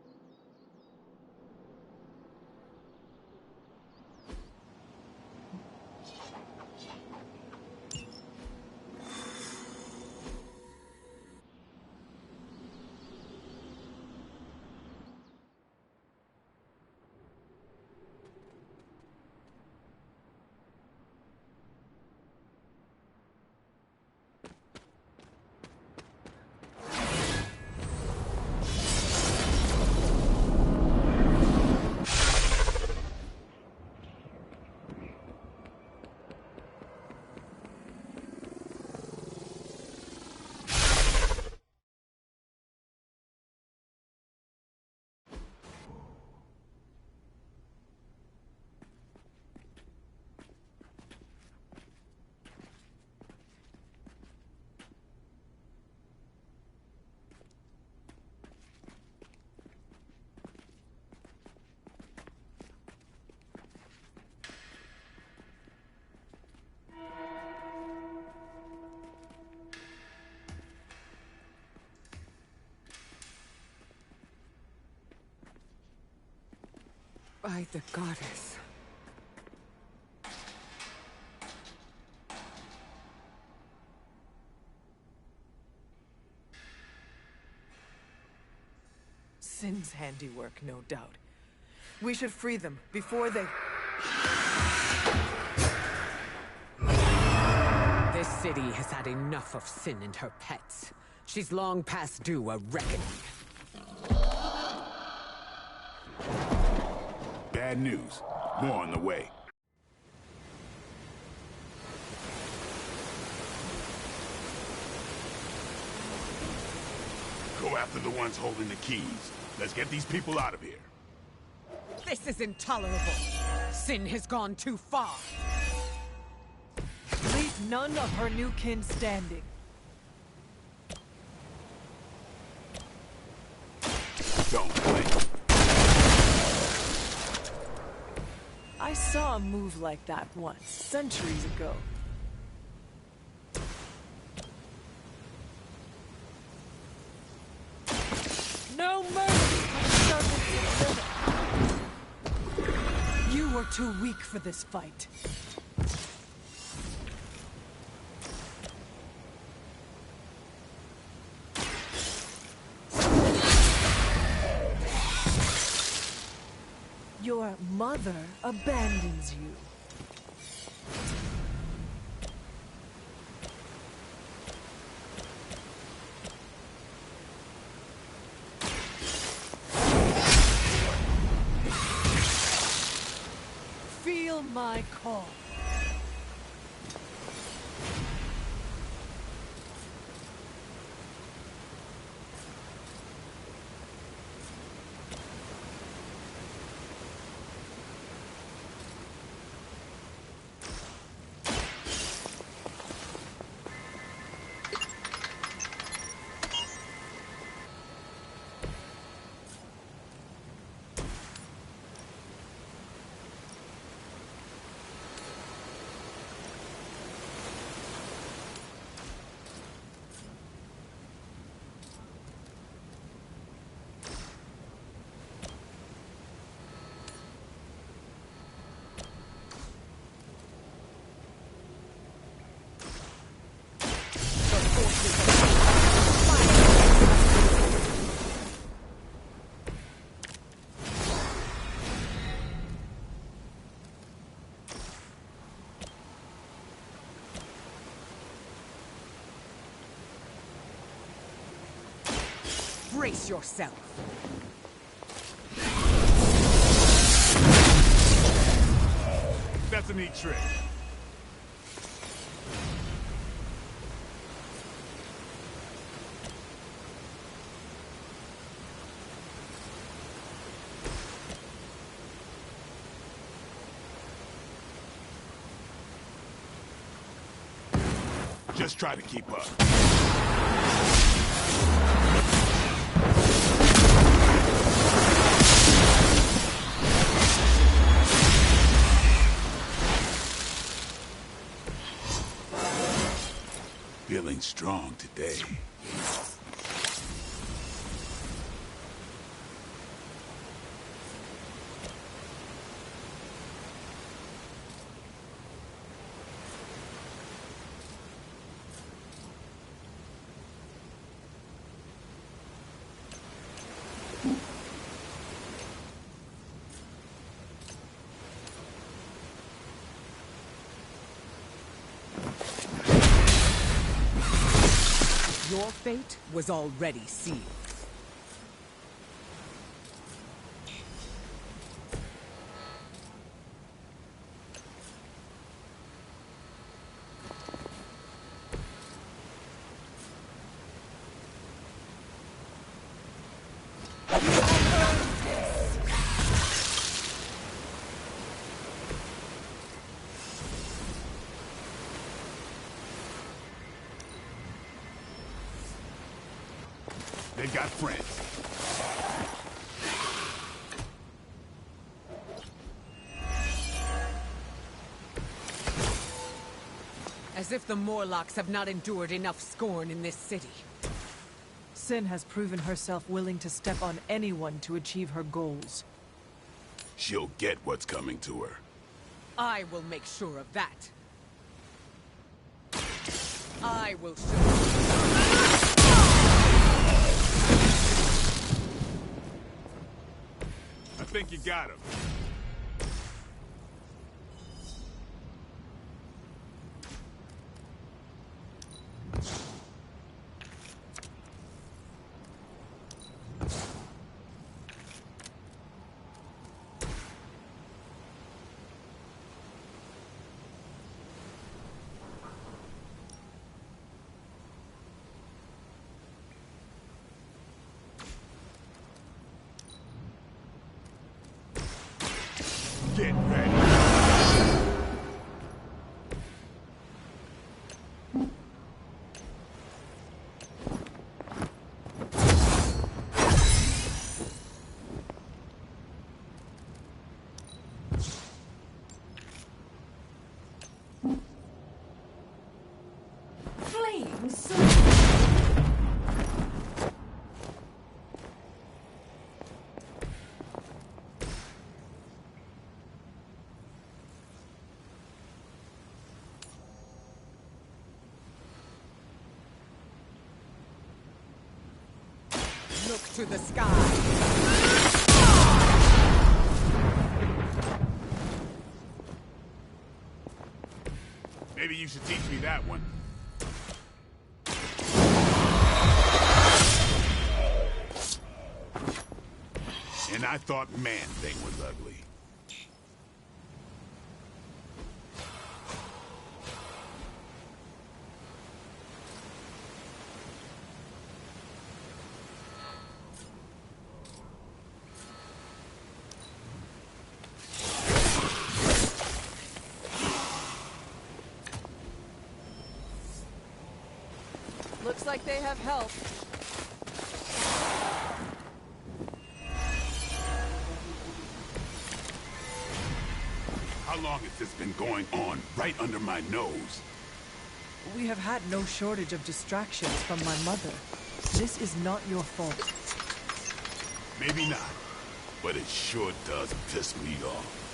By the goddess. Sin's handiwork, no doubt. We should free them before they... This city has had enough of Sin and her pets. She's long past due a reckoning. Bad news. More on the way. Go after the ones holding the keys. Let's get these people out of here. This is intolerable. Sin has gone too far. Leave none of her new kin standing. Don't blink. I saw a move like that once, centuries ago. No mercy! You were too weak for this fight. Your mother abandons you. Feel my call. Brace yourself. That's a neat trick. Just try to keep up. Feeling strong today. Your fate was already sealed. They got friends. As if the Morlocks have not endured enough scorn in this city. Sin has proven herself willing to step on anyone to achieve her goals. She'll get what's coming to her. I will make sure of that. I will show I think you got him. Get ready. Flames! to the sky! Maybe you should teach me that one. And I thought Man-Thing was ugly. Looks like they have help. How long has this been going on right under my nose? We have had no shortage of distractions from my mother. This is not your fault. Maybe not, but it sure does piss me off.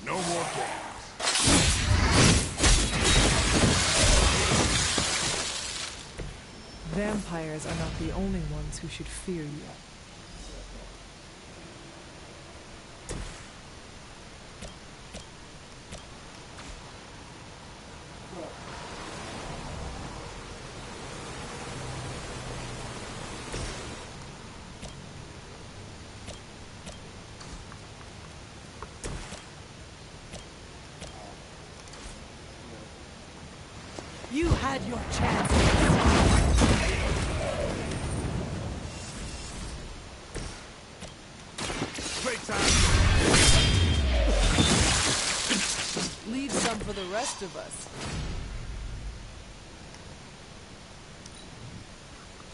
No more games. Vampires are not the only ones who should fear you. You had your chance. Playtime. Leave some for the rest of us.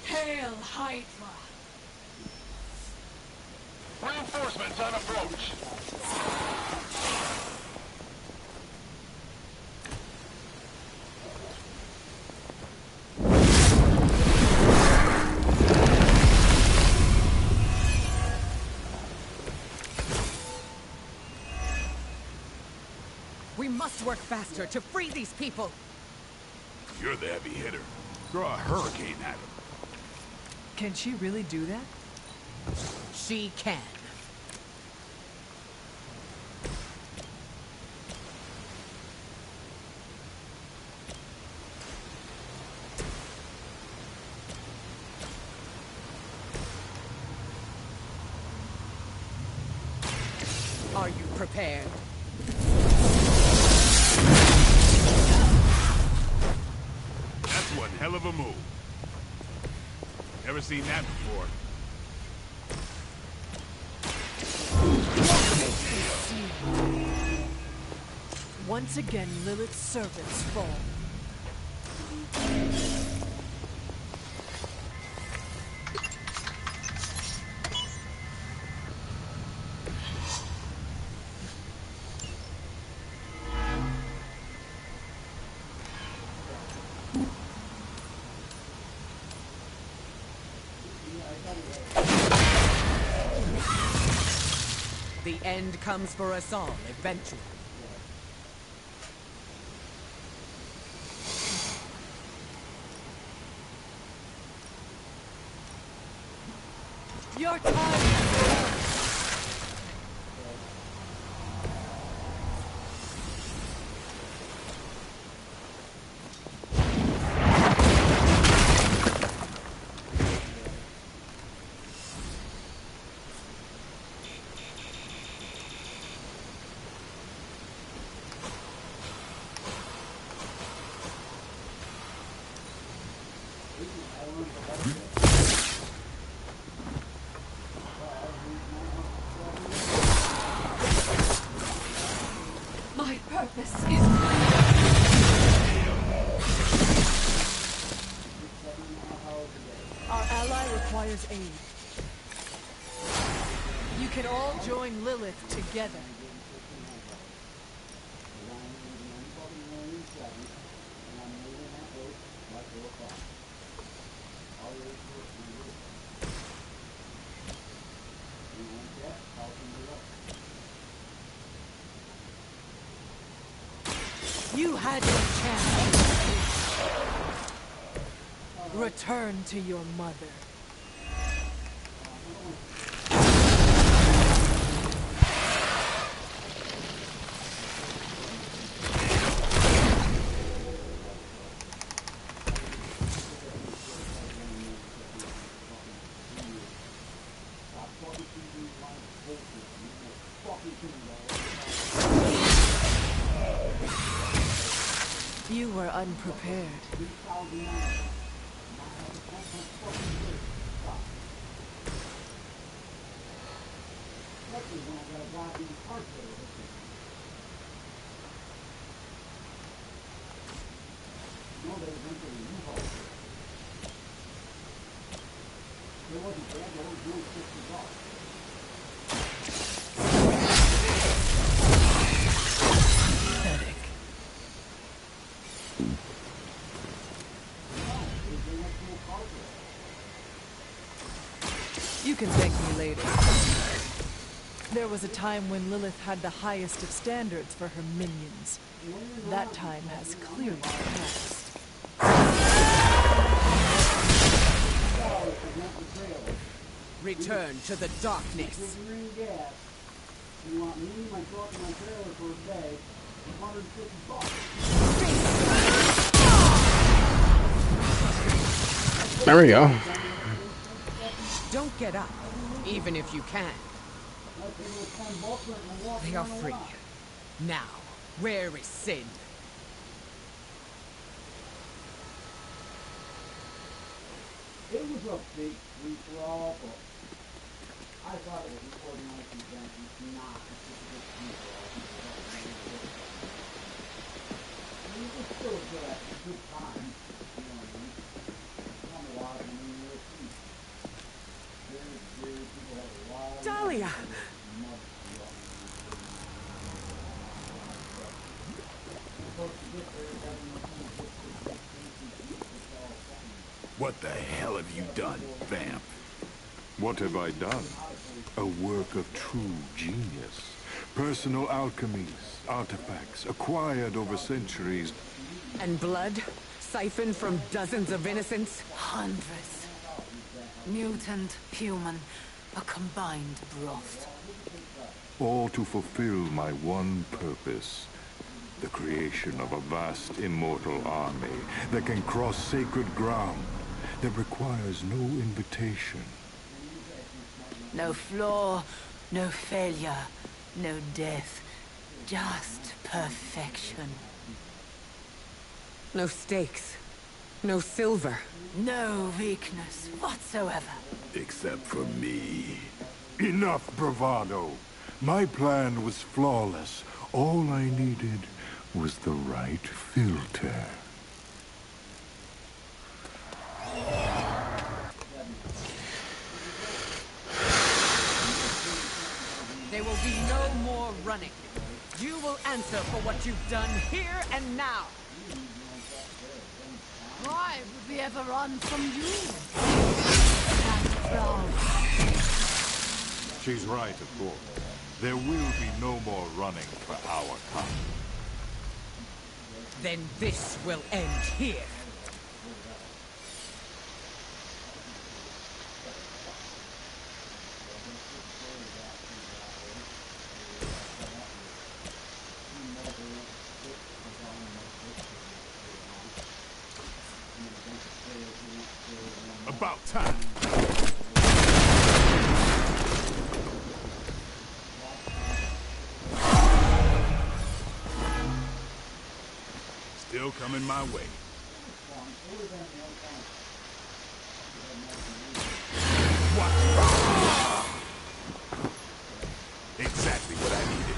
Hail Hydra! Reinforcements on approach. We must work faster to free these people! You're the heavy hitter. Throw a hurricane at him. Can she really do that? She can. Are you prepared? That's one hell of a move. Never seen that before. Once again, Lilith's servants fall. The end comes for us all, eventually. Your time! My purpose is... requires aid. You can all join Lilith together. You had your chance. Return to your mother. You were unprepared. Pathetic. You can thank me later. There was a time when Lilith had the highest of standards for her minions. That time has clearly passed. Return to the darkness. You want me, my truck, and my trailer for a day, $150. There we go. Don't get up, even if you can. They are free. Now, where is Sin? It was a big free-for-all, but I thought it was an organized event. It's not. It's just a big free-for-all. I mean, it's still a good time. You know what I mean? Come alive and we will see. Very people have a lot of Dahlia! What the hell have you done, vamp? What have I done? A work of true genius. Personal alchemies, artifacts, acquired over centuries. And blood? Siphoned from dozens of innocents? Hundreds. Mutant, human, a combined broth. All to fulfill my one purpose. The creation of a vast immortal army that can cross sacred ground, that requires no invitation. No flaw, no failure, no death. Just perfection. No stakes. No silver. No weakness whatsoever. Except for me. Enough bravado. My plan was flawless. All I needed was the right filter. There will be no more running. You will answer for what you've done here and now. Why would we ever run from you? She's right, of course. There will be no more running for our kind. Then this will end here. About time. Still coming my way. What? Exactly what I needed.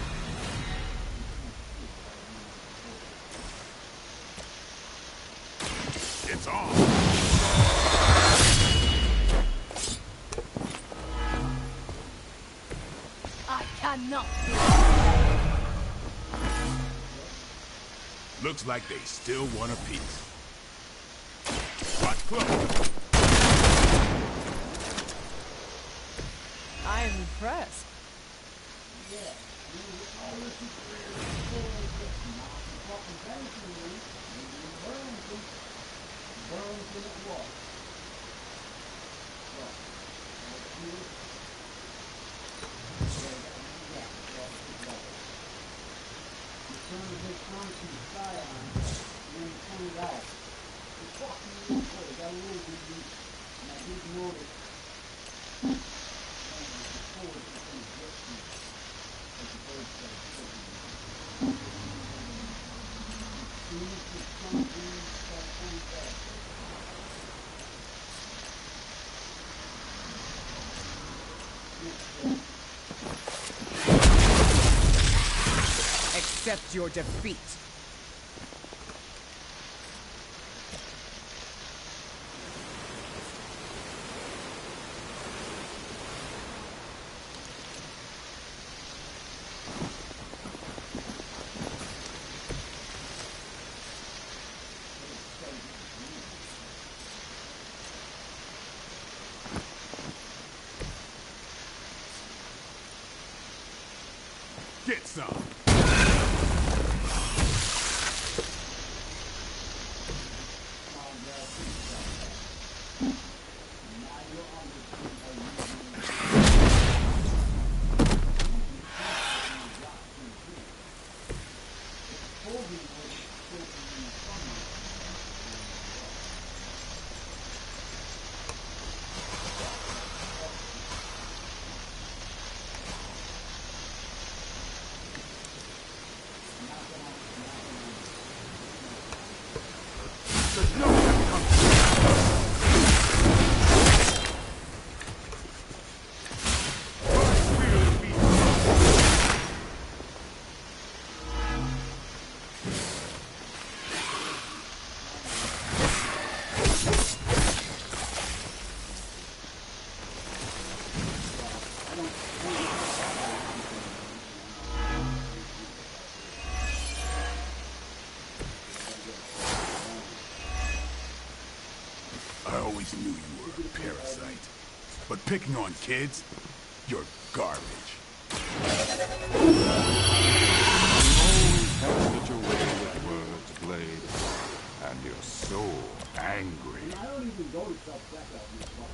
It's on. cannot be. Looks like they still want a piece. Watch close. I am impressed. Accept your defeat. Get some. I always knew you were a parasite. But picking on kids? You're garbage. You always have such a way with words, Blade. And you're so angry.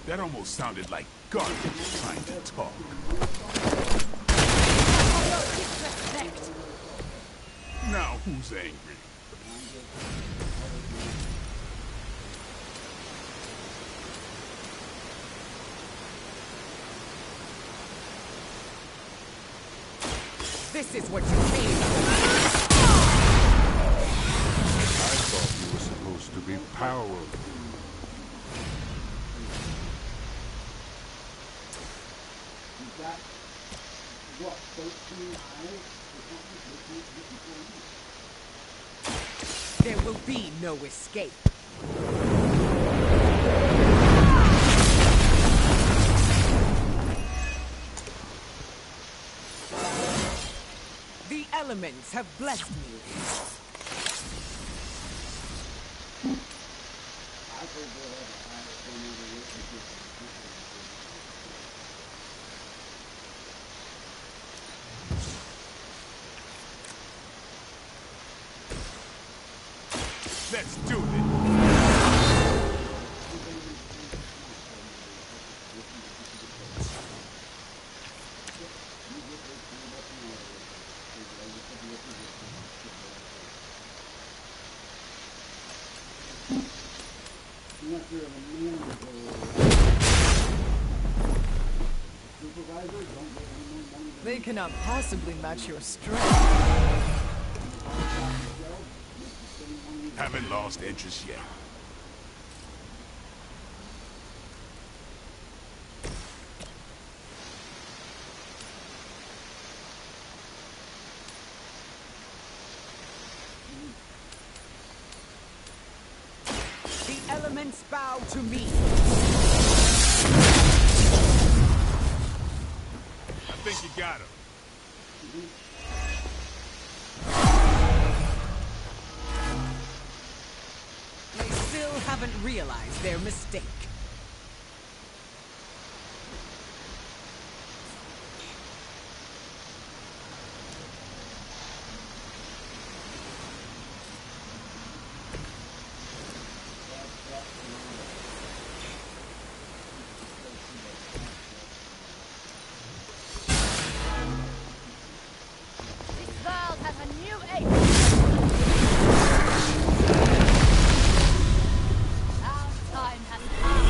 That almost sounded like garbage trying to talk. Now who's angry? This is what you came for. I thought you were supposed to be powerful. There will be no escape. The elements have blessed me. Let's do it! They cannot possibly match your strength. Haven't lost interest yet. The elements bow to me. I think you got him. They still haven't realized their mistake. This world has a new age. Our time has come.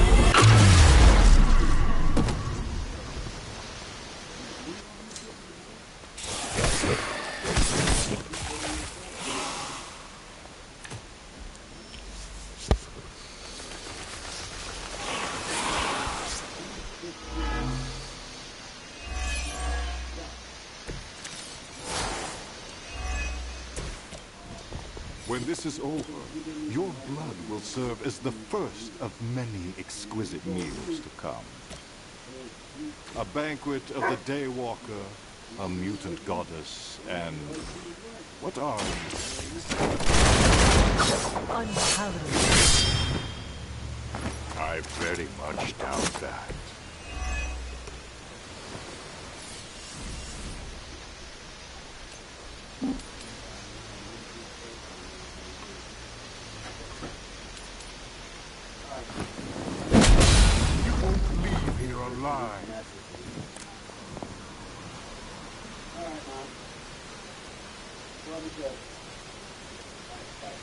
When this is over, your blood will serve as the first of many exquisite meals to come. A banquet of the Daywalker, a mutant goddess, and... what are you? Unpalatable. I very much doubt that. You won't leave here alive. Alright, Mom. Love you good. Bye.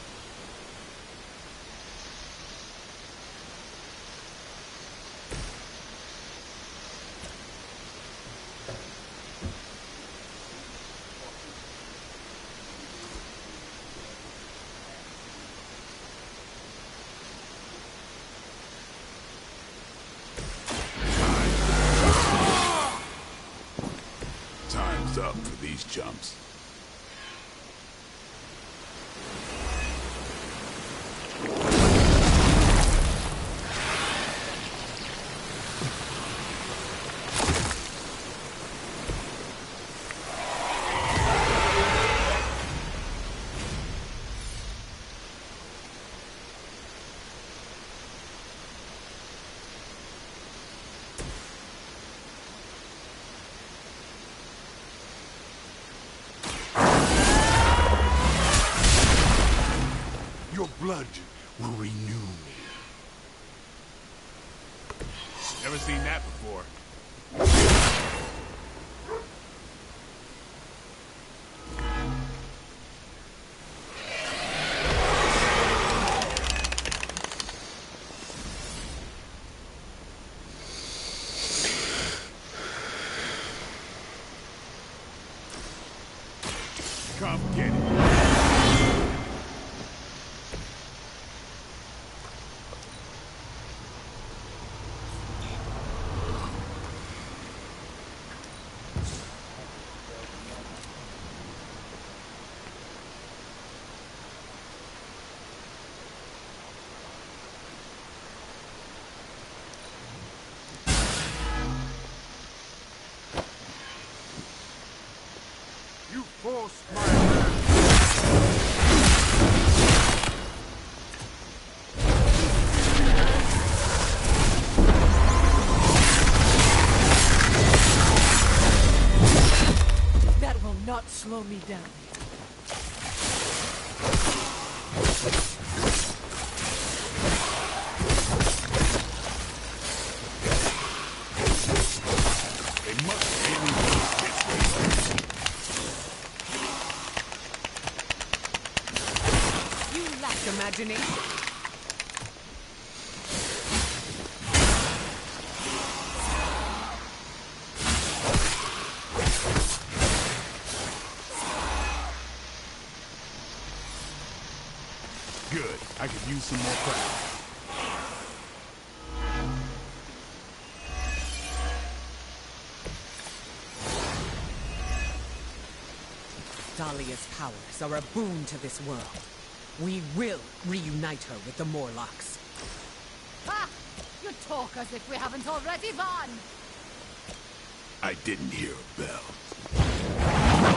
Time's up for these chumps. Your blood will renew me. Never seen that before. Come get it. You forced my hand. That will not slow me down. They must be You lack imagination. good. I could use some more practice. Dahlia's powers are a boon to this world. We will reunite her with the Morlocks. Ha! You talk as if we haven't already won! I didn't hear a bell.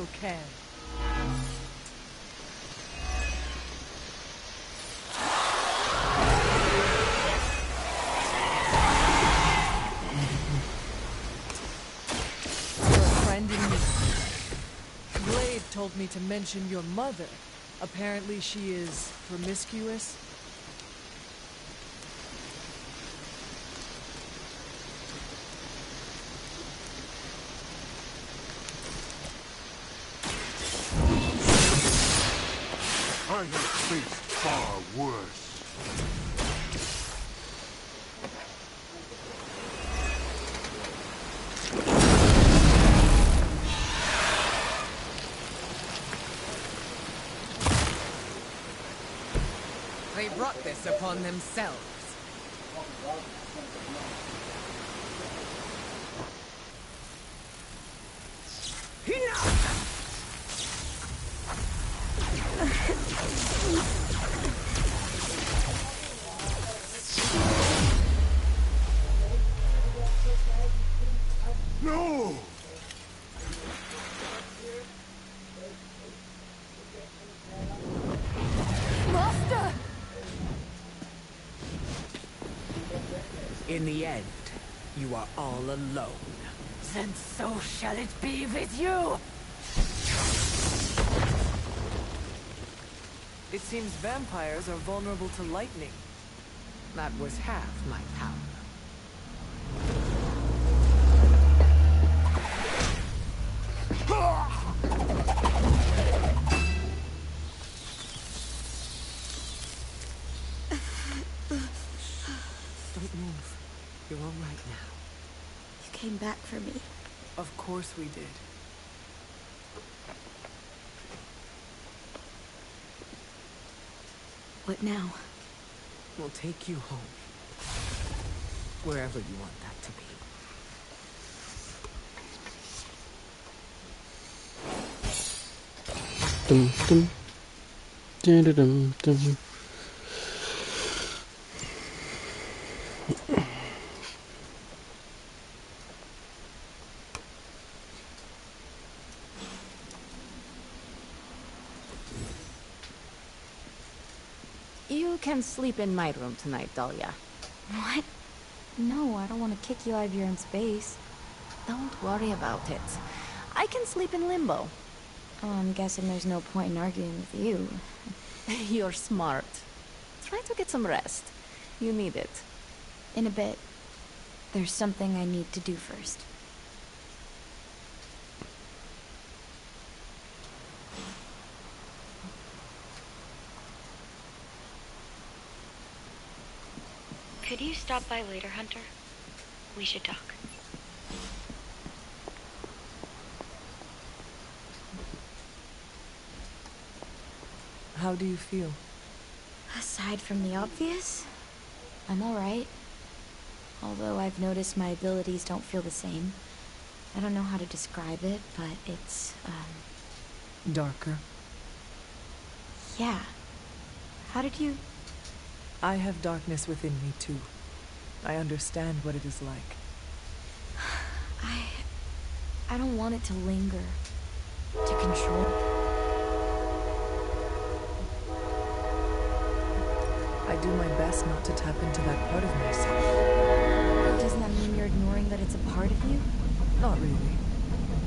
still can. You're a friend in need. Blade told me to mention your mother. Apparently she is promiscuous. I have faced far worse. They brought this upon themselves. No! Master! In the end, you are all alone. Then so shall it be with you! It seems vampires are vulnerable to lightning. That was half my power. Don't move. You're all right now. You came back for me. Of course we did. What now? We'll take you home. Wherever you want that to be. Dum dum. Dum dum dum. You can sleep in my room tonight, Dahlia. What? No, I don't want to kick you out of your own space. Don't worry about it. I can sleep in limbo. Oh, I'm guessing there's no point in arguing with you. You're smart. Try to get some rest. You need it. In a bit. There's something I need to do first. Could you stop by later, Hunter? We should talk. How do you feel? Aside from the obvious, I'm alright. Although I've noticed my abilities don't feel the same. I don't know how to describe it, but it's, Darker. yeah. How did you... I have darkness within me too. I understand what it is like. I don't want it to linger. To control. I do my best not to tap into that part of myself. Doesn't that mean you're ignoring that it's a part of you? Not really.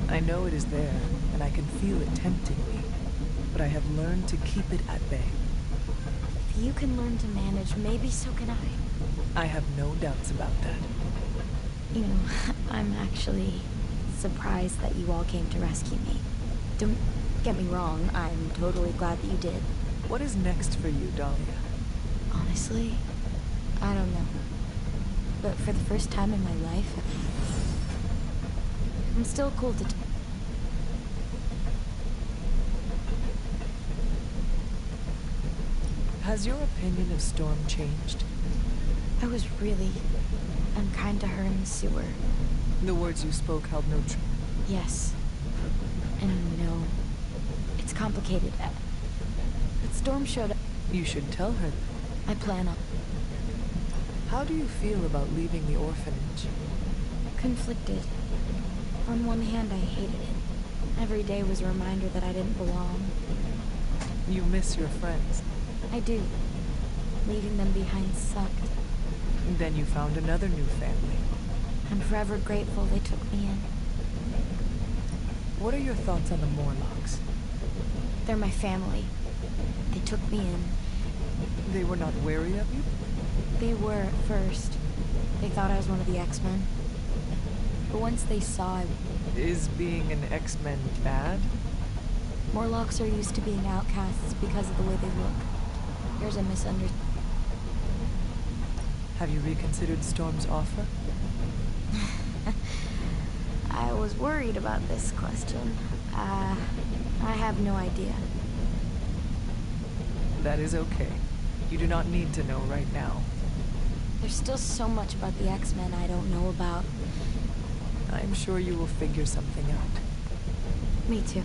I know it is there, and I can feel it tempting me. But I have learned to keep it at bay. If you can learn to manage, maybe so can I. I have no doubts about that. You know, I'm actually surprised that you all came to rescue me. Don't get me wrong, I'm totally glad that you did. What is next for you, Dahlia? Honestly, I don't know. But for the first time in my life, I'm still cool to... Has your opinion of Storm changed? I was really unkind to her in the sewer. The words you spoke held no truth. Yes. And no. It's complicated. But Storm showed up. You should tell her. I plan on. How do you feel about leaving the orphanage? Conflicted. On one hand, I hated it. Every day was a reminder that I didn't belong. You miss your friends. I do. Leaving them behind sucked. Then you found another new family. I'm forever grateful they took me in. What are your thoughts on the Morlocks? They're my family. They took me in. They were not wary of you? They were at first. They thought I was one of the X-Men. But once they saw I... Is being an X-Men bad? Morlocks are used to being outcasts because of the way they look. There's a misunderstanding. Have you reconsidered Storm's offer? I was worried about this question. I have no idea. That is okay. You do not need to know right now. There's still so much about the X-Men I don't know about. I'm sure you will figure something out. Me too.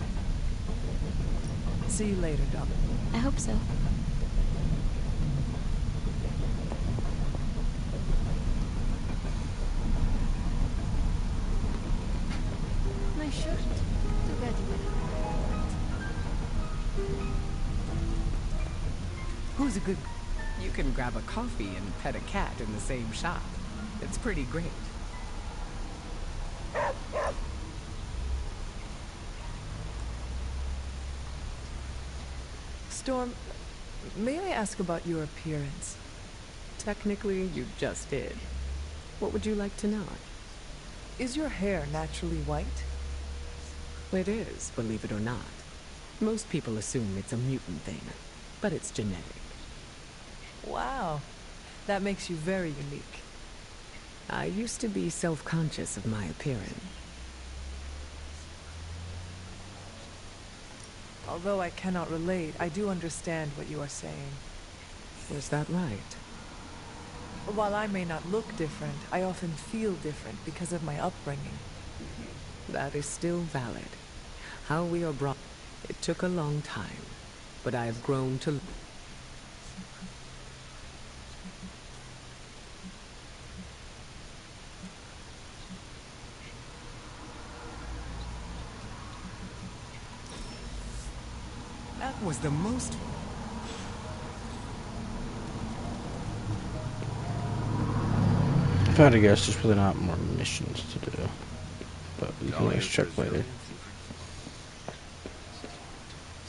See you later, Doc. I hope so. My shirt. Too bad you went. Who's a good... You can grab a coffee and pet a cat in the same shop. It's pretty great. Storm, may I ask about your appearance? Technically, you just did. What would you like to know? Is your hair naturally white? It is, believe it or not. Most people assume it's a mutant thing, but it's genetic. Wow, that makes you very unique. I used to be self-conscious of my appearance. Although I cannot relate, I do understand what you are saying. Is that right? While I may not look different, I often feel different because of my upbringing. That is still valid. How we are brought... It took a long time, but I have grown to... That was the most... If I had to guess, there's really not more missions to do. But you can always check later.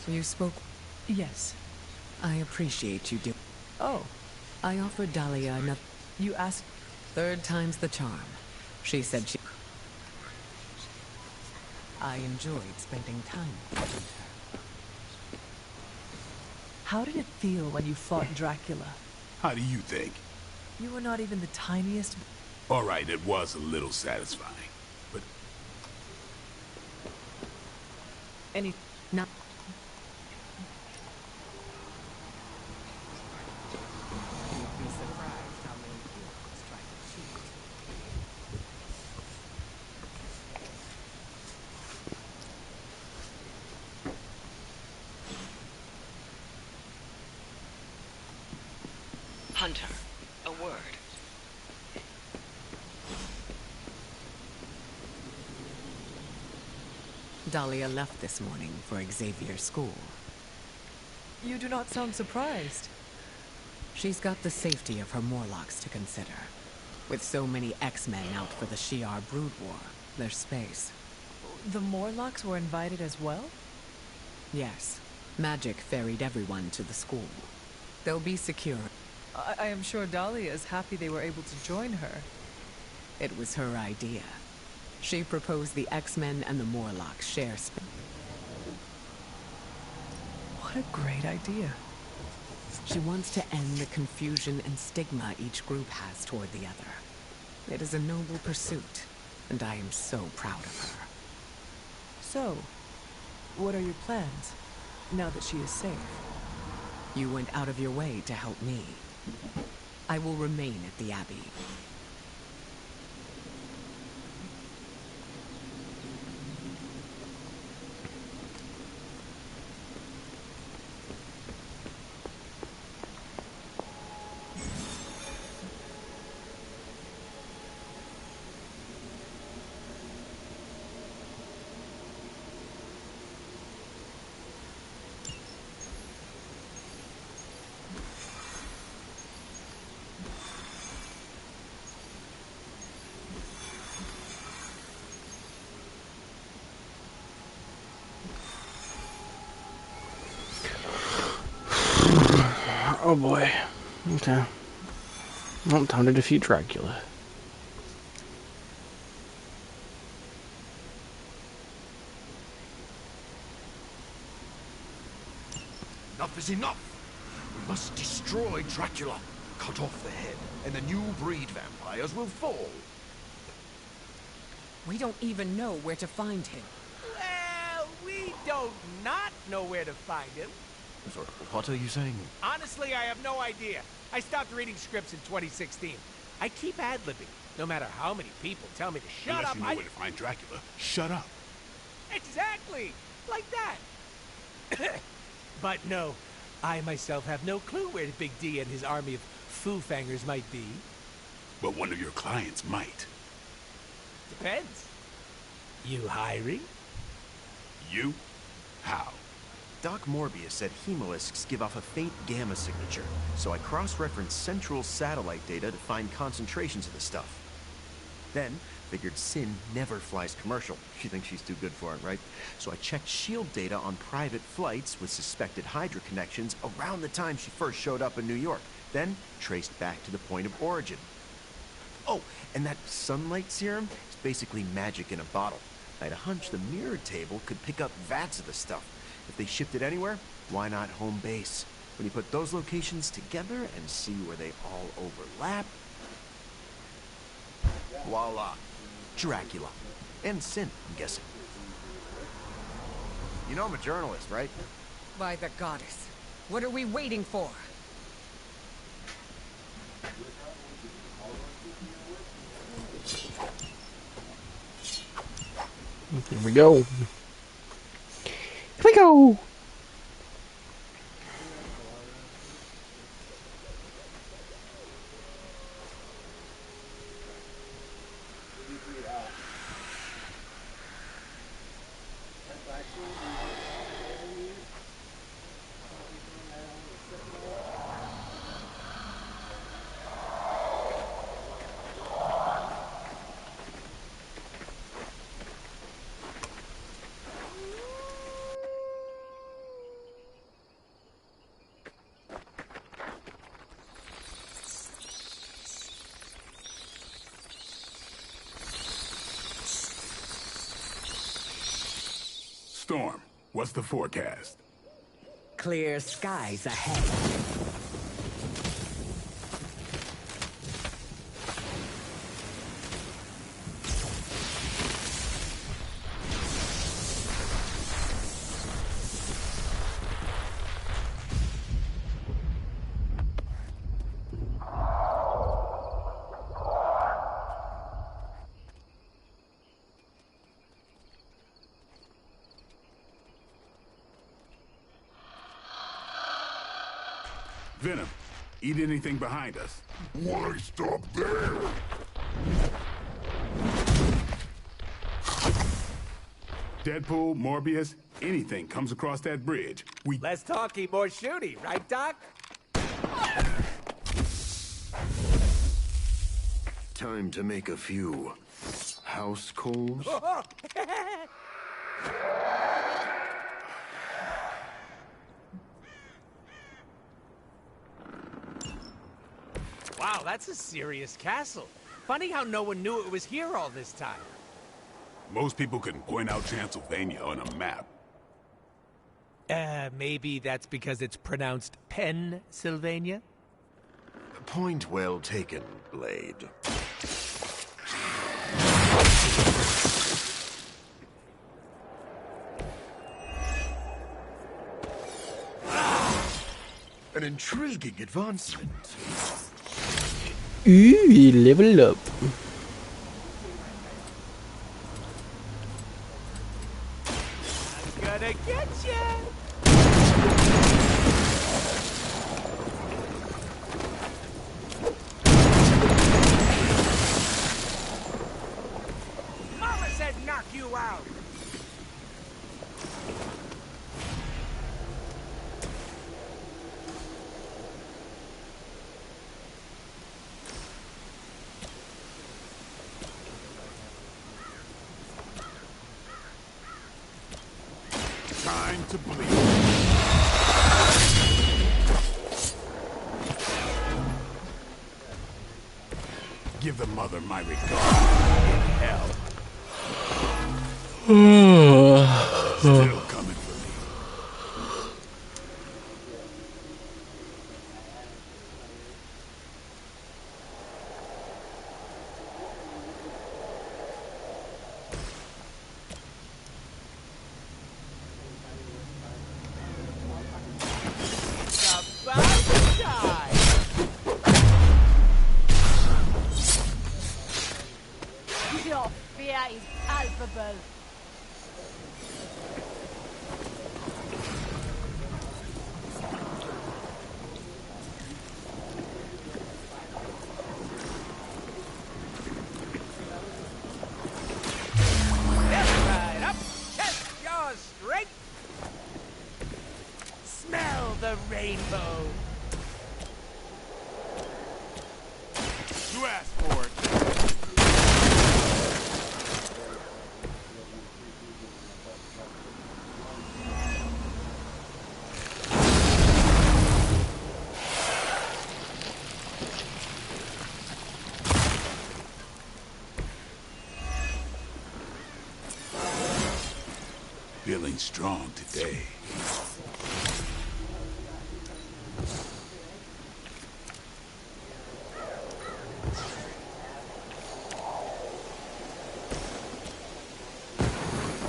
You spoke... Yes. I appreciate you do... Oh. I offered Dahlia another... You asked... Third time's the charm. She said she... I enjoyed spending time with her. How did it feel when you fought Dracula? How do you think? You were not even the tiniest... All right, it was a little satisfying, but... Any... Not... You'd be surprised how many heroes try to cheat. Hunter, a word. Dahlia left this morning for Xavier's school. You do not sound surprised. She's got the safety of her Morlocks to consider. With so many X-Men out for the Shi'ar Brood War, there's space. The Morlocks were invited as well? Yes. Magic ferried everyone to the school. They'll be secure. I am sure Dahlia is happy they were able to join her. It was her idea. She proposed the X-Men and the Morlocks share space. What a great idea. She wants to end the confusion and stigma each group has toward the other. It is a noble pursuit, and I am so proud of her. So, what are your plans, now that she is safe? You went out of your way to help me. I will remain at the Abbey. Oh boy. Okay. Well, time to defeat Dracula. Enough is enough! We must destroy Dracula, cut off the head, and the new breed vampires will fall. We don't even know where to find him. Well, we don't not know where to find him. Sorry, what are you saying? Honestly, I have no idea. I stopped reading scripts in 2016. I keep ad-libbing, no matter how many people tell me to shut Unless up. you know where to find Dracula, shut up. Exactly, like that. But no, I myself have no clue where Big D and his army of foo-fangers might be. But one of your clients might. Depends. You hiring? You? How? Doc Morbius said hemolisks give off a faint gamma signature, so I cross-referenced central satellite data to find concentrations of the stuff. Then, figured Sin never flies commercial. She thinks she's too good for it, right? So I checked SHIELD data on private flights with suspected Hydra connections around the time she first showed up in New York, then traced back to the point of origin. Oh, and that sunlight serum is basically magic in a bottle. I had a hunch the mirror table could pick up vats of the stuff. If they shipped it anywhere, why not home base? When you put those locations together and see where they all overlap... voila. Dracula. And Sin, I'm guessing. You know I'm a journalist, right? By the goddess. What are we waiting for? Here we go. Here we go. Storm, what's the forecast? Clear skies ahead. Venom, eat anything behind us. Why stop there? Deadpool, Morbius, anything comes across that bridge. Less talky, more shooty, right, Doc? Time to make a few house calls. Wow, that's a serious castle. Funny how no one knew it was here all this time. Most people couldn't point out Transylvania on a map. Maybe that's because it's pronounced Pennsylvania? Point well taken, Blade. An intriguing advancement. Ooh, level up. I'm gonna get ya! Mama said knock you out! Time to bleed. Give the mother my regard. In hell. Still coming for me. Your fear is palpable. Left, right, up. Test your strength. Smell the rainbow. You asked for it. Feeling strong today.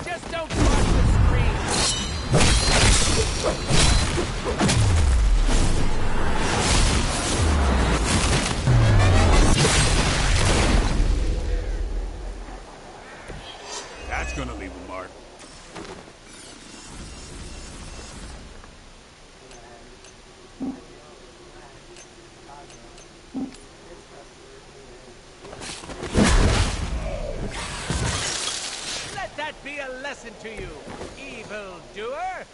Just don't cross the screen. That's gonna leave a mark. Let that be a lesson to you, evil doer.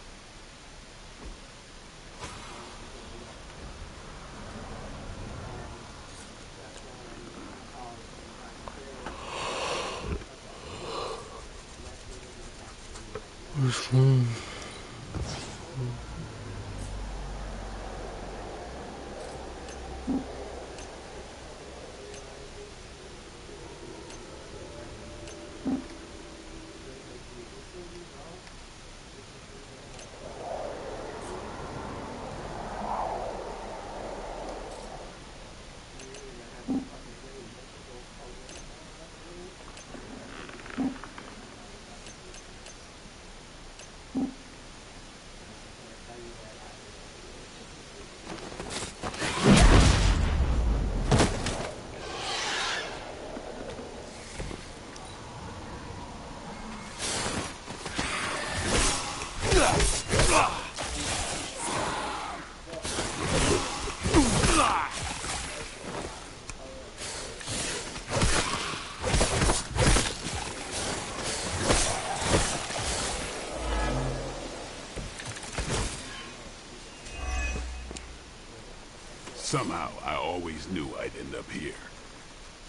Somehow, I always knew I'd end up here.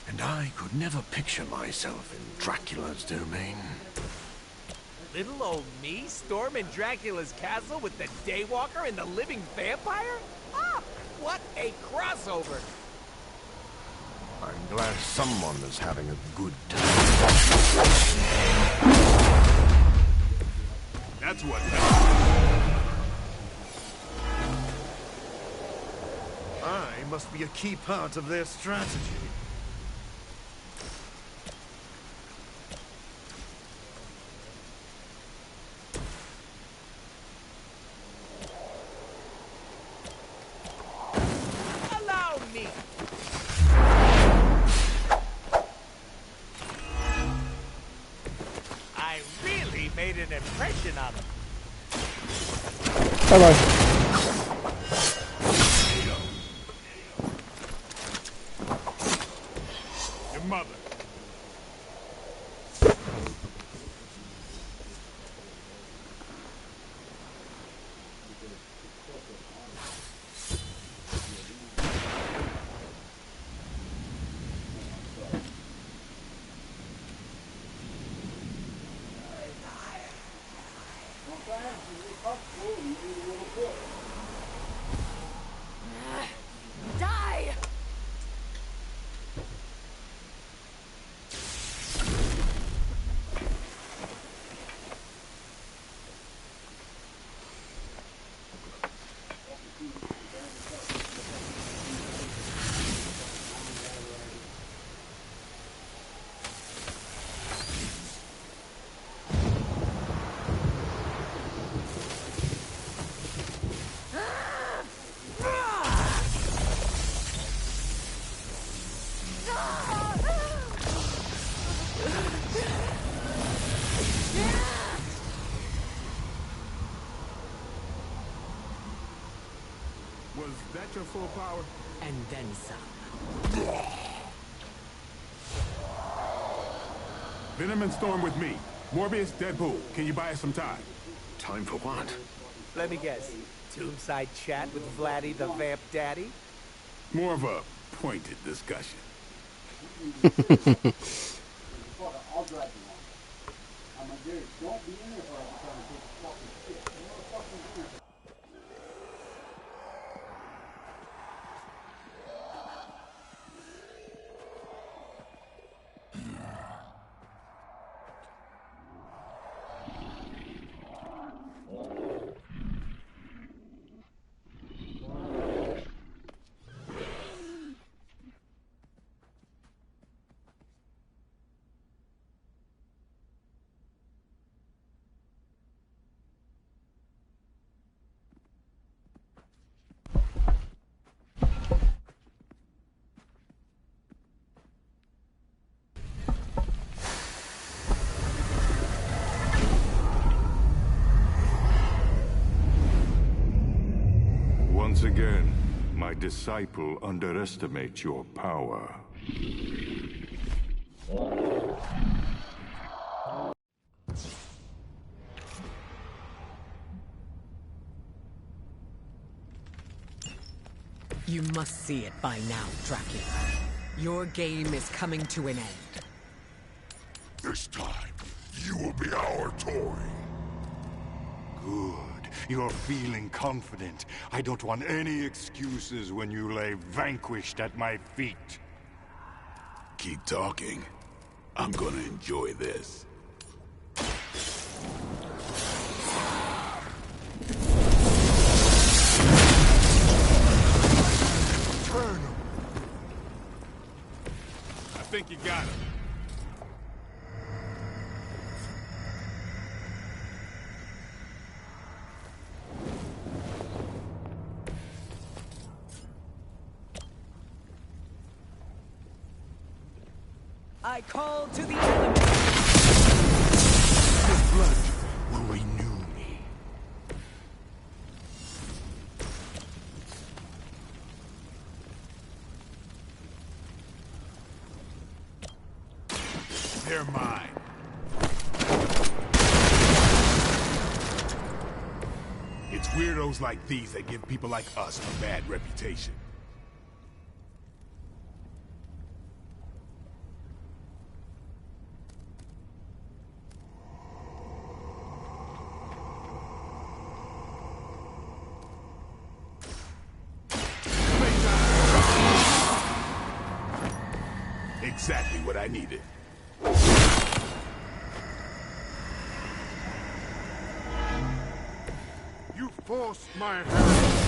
And I could never picture myself in Dracula's domain. Little old me storming Dracula's castle with the Daywalker and the living vampire? Ah, what a crossover! I'm glad someone is having a good time. That's what happened. I must be a key part of their strategy. Allow me! I really made an impression on him. Bye-bye. Your mother. Sometimes you look up cool and you need a little push. Was that your full power? And then some. Venom and Storm with me. Morbius, Deadpool, can you buy us some time? Time for what? Let me guess. Tombside chat with Vladdy the Vamp Daddy? More of a pointed discussion. I'll drive you on. I'm like, dude, don't be in there for I'm trying to take fucking shit. You know what fucking dinner? Once again, my disciple underestimates your power. You must see it by now, Dracula. Your game is coming to an end. This time, you will be our toy. Good. You're feeling confident. I don't want any excuses when you lay vanquished at my feet. Keep talking. I'm gonna enjoy this. I think you got him. I call to the elements. His blood will renew me. They're mine. It's weirdos like these that give people like us a bad reputation. Exactly what I needed. You forced my hand.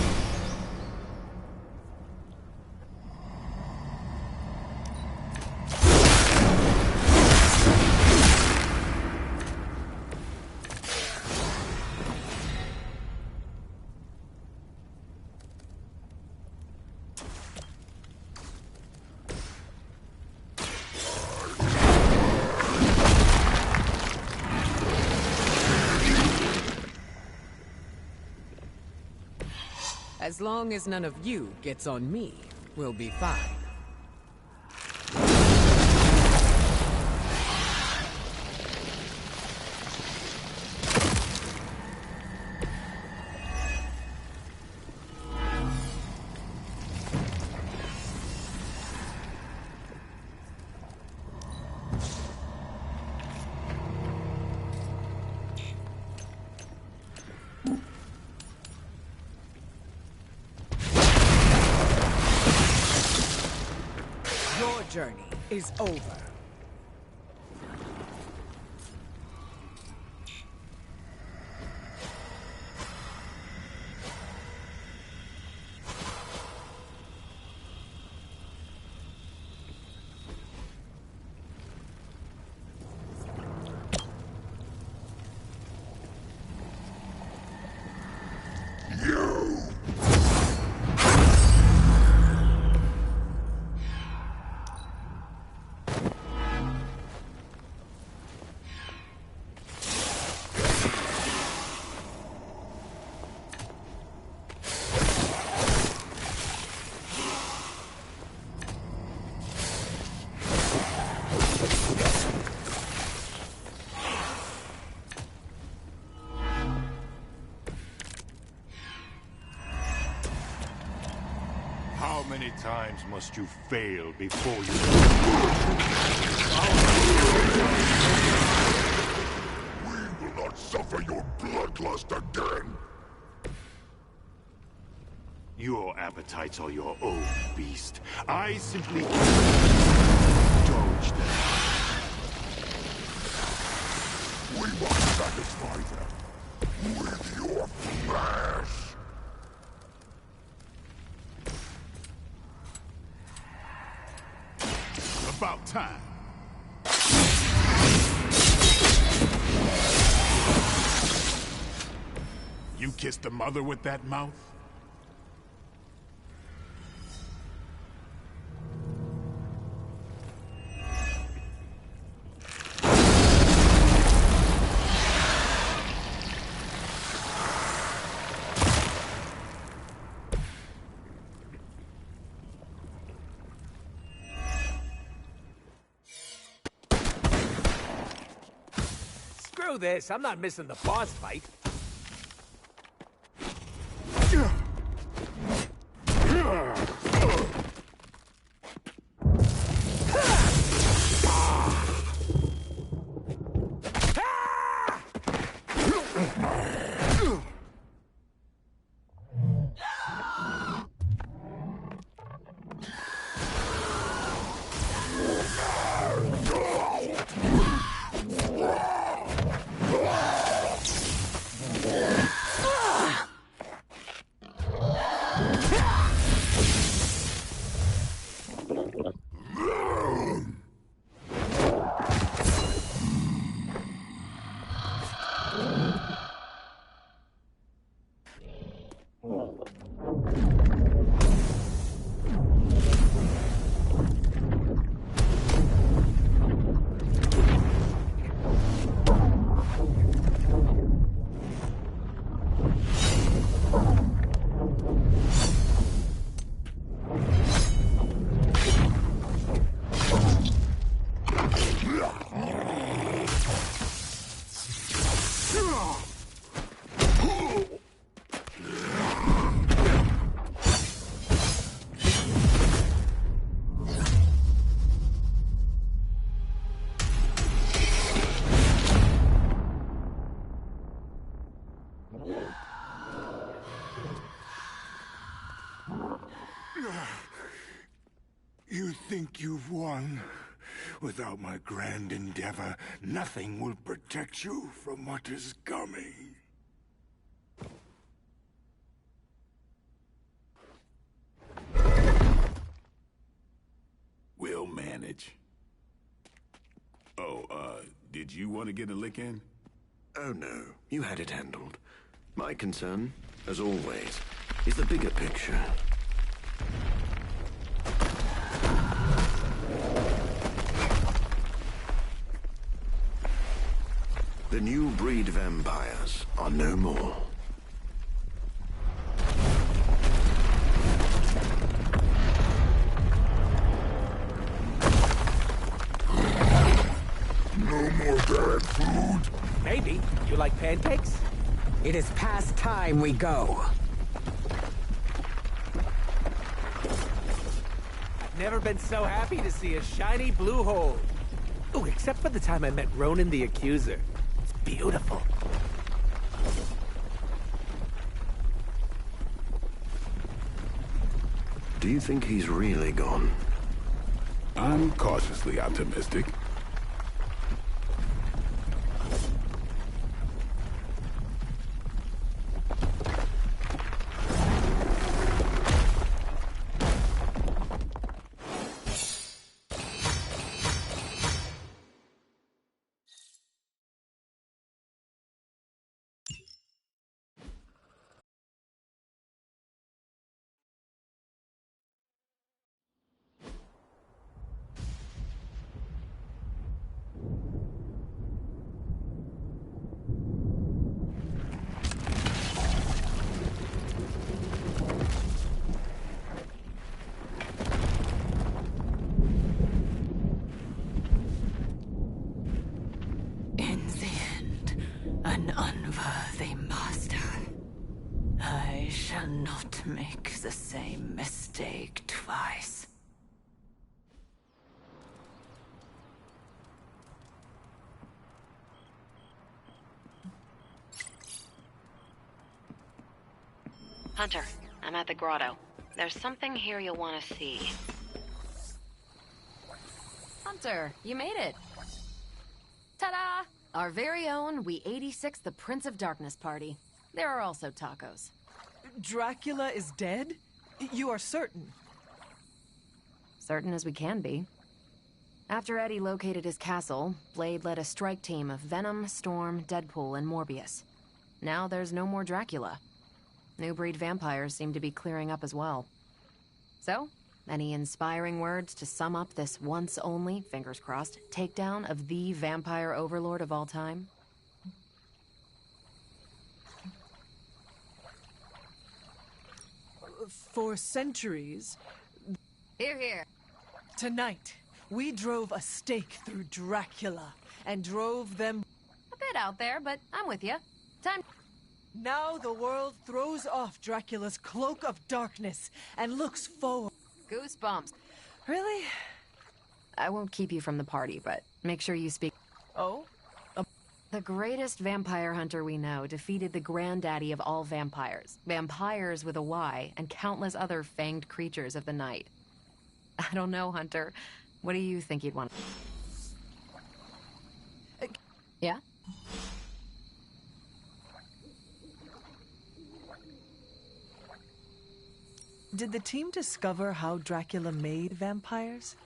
As long as none of you gets on me, we'll be fine. Your journey is over. How many times must you fail before you... We will not suffer your bloodlust again! Your appetites are your own, beast. I simply... indulge them. We must satisfy them with your flesh! About time. You kissed the mother with that mouth? Screw this, I'm not missing the boss fight. You think you've won? Without my grand endeavor, nothing will protect you from what is coming. We'll manage. Oh, did you want to get a lick in? Oh no, you had it handled. My concern, as always, is the bigger picture. The new breed vampires are no more. No more bad food? Maybe. You like pancakes? It is past time we go. I've never been so happy to see a shiny blue hole. Ooh, except for the time I met Ronan the Accuser. It's beautiful. Do you think he's really gone? I'm cautiously optimistic. An unworthy master. I shall not make the same mistake twice. Hunter, I'm at the grotto. There's something here you'll want to see. Hunter, you made it. Ta-da! Our very own We 86 the Prince of Darkness party. There are also tacos. Dracula is dead? You are certain? Certain as we can be. After Eddie located his castle, Blade led a strike team of Venom, Storm, Deadpool, and Morbius. Now there's no more Dracula. New breed vampires seem to be clearing up as well. So, any inspiring words to sum up this once only, fingers crossed, takedown of the vampire overlord of all time? For centuries... Hear, hear. Tonight, we drove a stake through Dracula and drove them... A bit out there, but I'm with you. Time... Now the world throws off Dracula's cloak of darkness and looks forward. Goosebumps. Really? I won't keep you from the party, but make sure you speak... Oh? The greatest vampire hunter we know defeated the granddaddy of all vampires, vampires with a Y, and countless other fanged creatures of the night. I don't know, Hunter. What do you think you'd want? Yeah? Did the team discover how Dracula made vampires?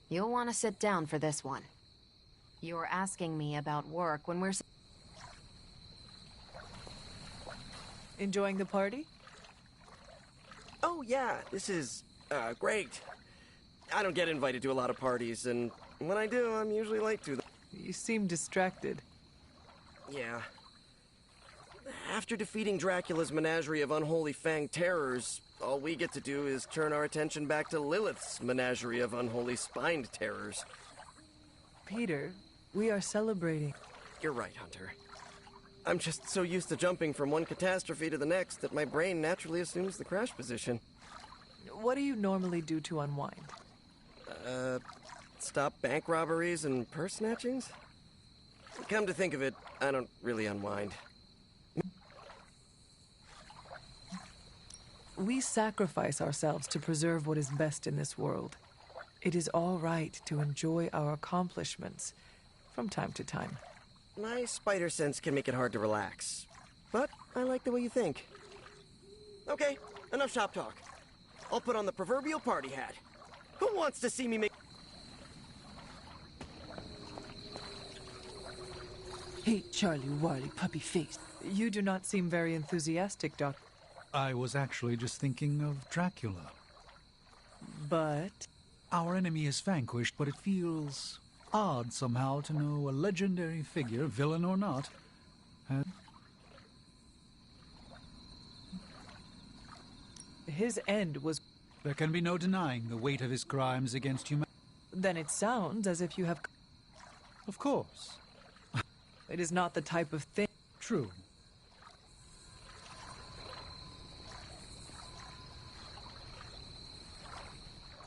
You'll want to sit down for this one. You're asking me about work when we're... Enjoying the party? Oh, yeah, this is, great. I don't get invited to a lot of parties, and when I do, I'm usually late to them. You seem distracted. Yeah. After defeating Dracula's menagerie of unholy fanged terrors, all we get to do is turn our attention back to Lilith's menagerie of unholy spined terrors. Peter, we are celebrating. You're right, Hunter. I'm just so used to jumping from one catastrophe to the next that my brain naturally assumes the crash position. What do you normally do to unwind? Stop bank robberies and purse snatchings? Come to think of it, I don't really unwind. We sacrifice ourselves to preserve what is best in this world. It is all right to enjoy our accomplishments from time to time. My spider sense can make it hard to relax, but I like the way you think. Okay, enough shop talk. I'll put on the proverbial party hat. Who wants to see me make... Hey, Charlie Warley, puppy face. You do not seem very enthusiastic, Doc. I was actually just thinking of Dracula. But? Our enemy is vanquished, but it feels odd somehow to know a legendary figure, villain or not, has... His end was... There can be no denying the weight of his crimes against humanity. Then it sounds as if you have... Of course. It is not the type of thing... True.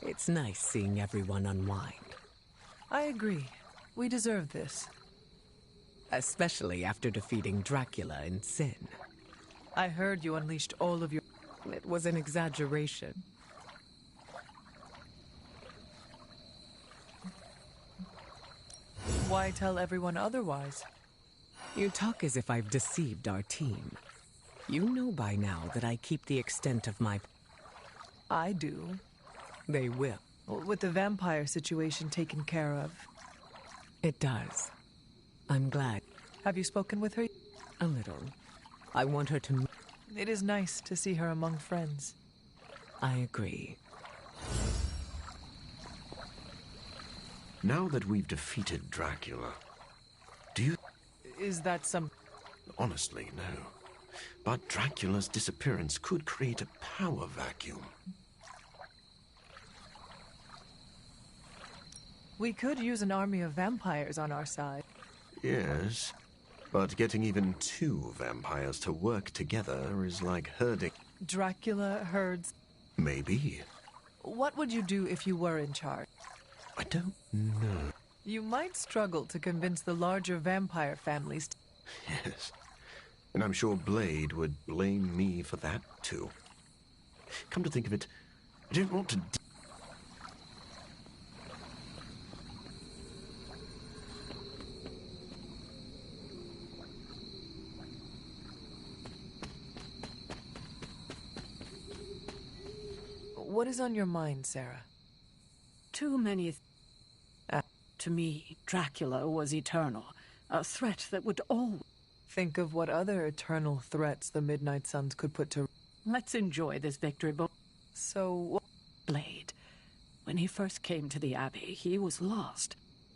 It's nice seeing everyone unwind. I agree. We deserve this. Especially after defeating Dracula in Sin. I heard you unleashed all of your... It was an exaggeration. Why tell everyone otherwise? You talk as if I've deceived our team. You know by now that I keep the extent of my... I do. They will. With the vampire situation taken care of. It does. I'm glad. Have you spoken with her? A little. I want her to... It is nice to see her among friends. I agree. Now that we've defeated Dracula, do you... Is that some... Honestly, no. But Dracula's disappearance could create a power vacuum. We could use an army of vampires on our side. Yes, but getting even two vampires to work together is like herding... Dracula herds. Maybe. What would you do if you were in charge? I don't know. You might struggle to convince the larger vampire families. Yes. And I'm sure Blade would blame me for that, too. Come to think of it, I don't want to... What is on your mind, Sarah? Too many... To me, Dracula was eternal. A threat that would always... Think of what other eternal threats the Midnight Suns could put to... Let's enjoy this victory, but... So... Blade. When he first came to the Abbey, he was lost.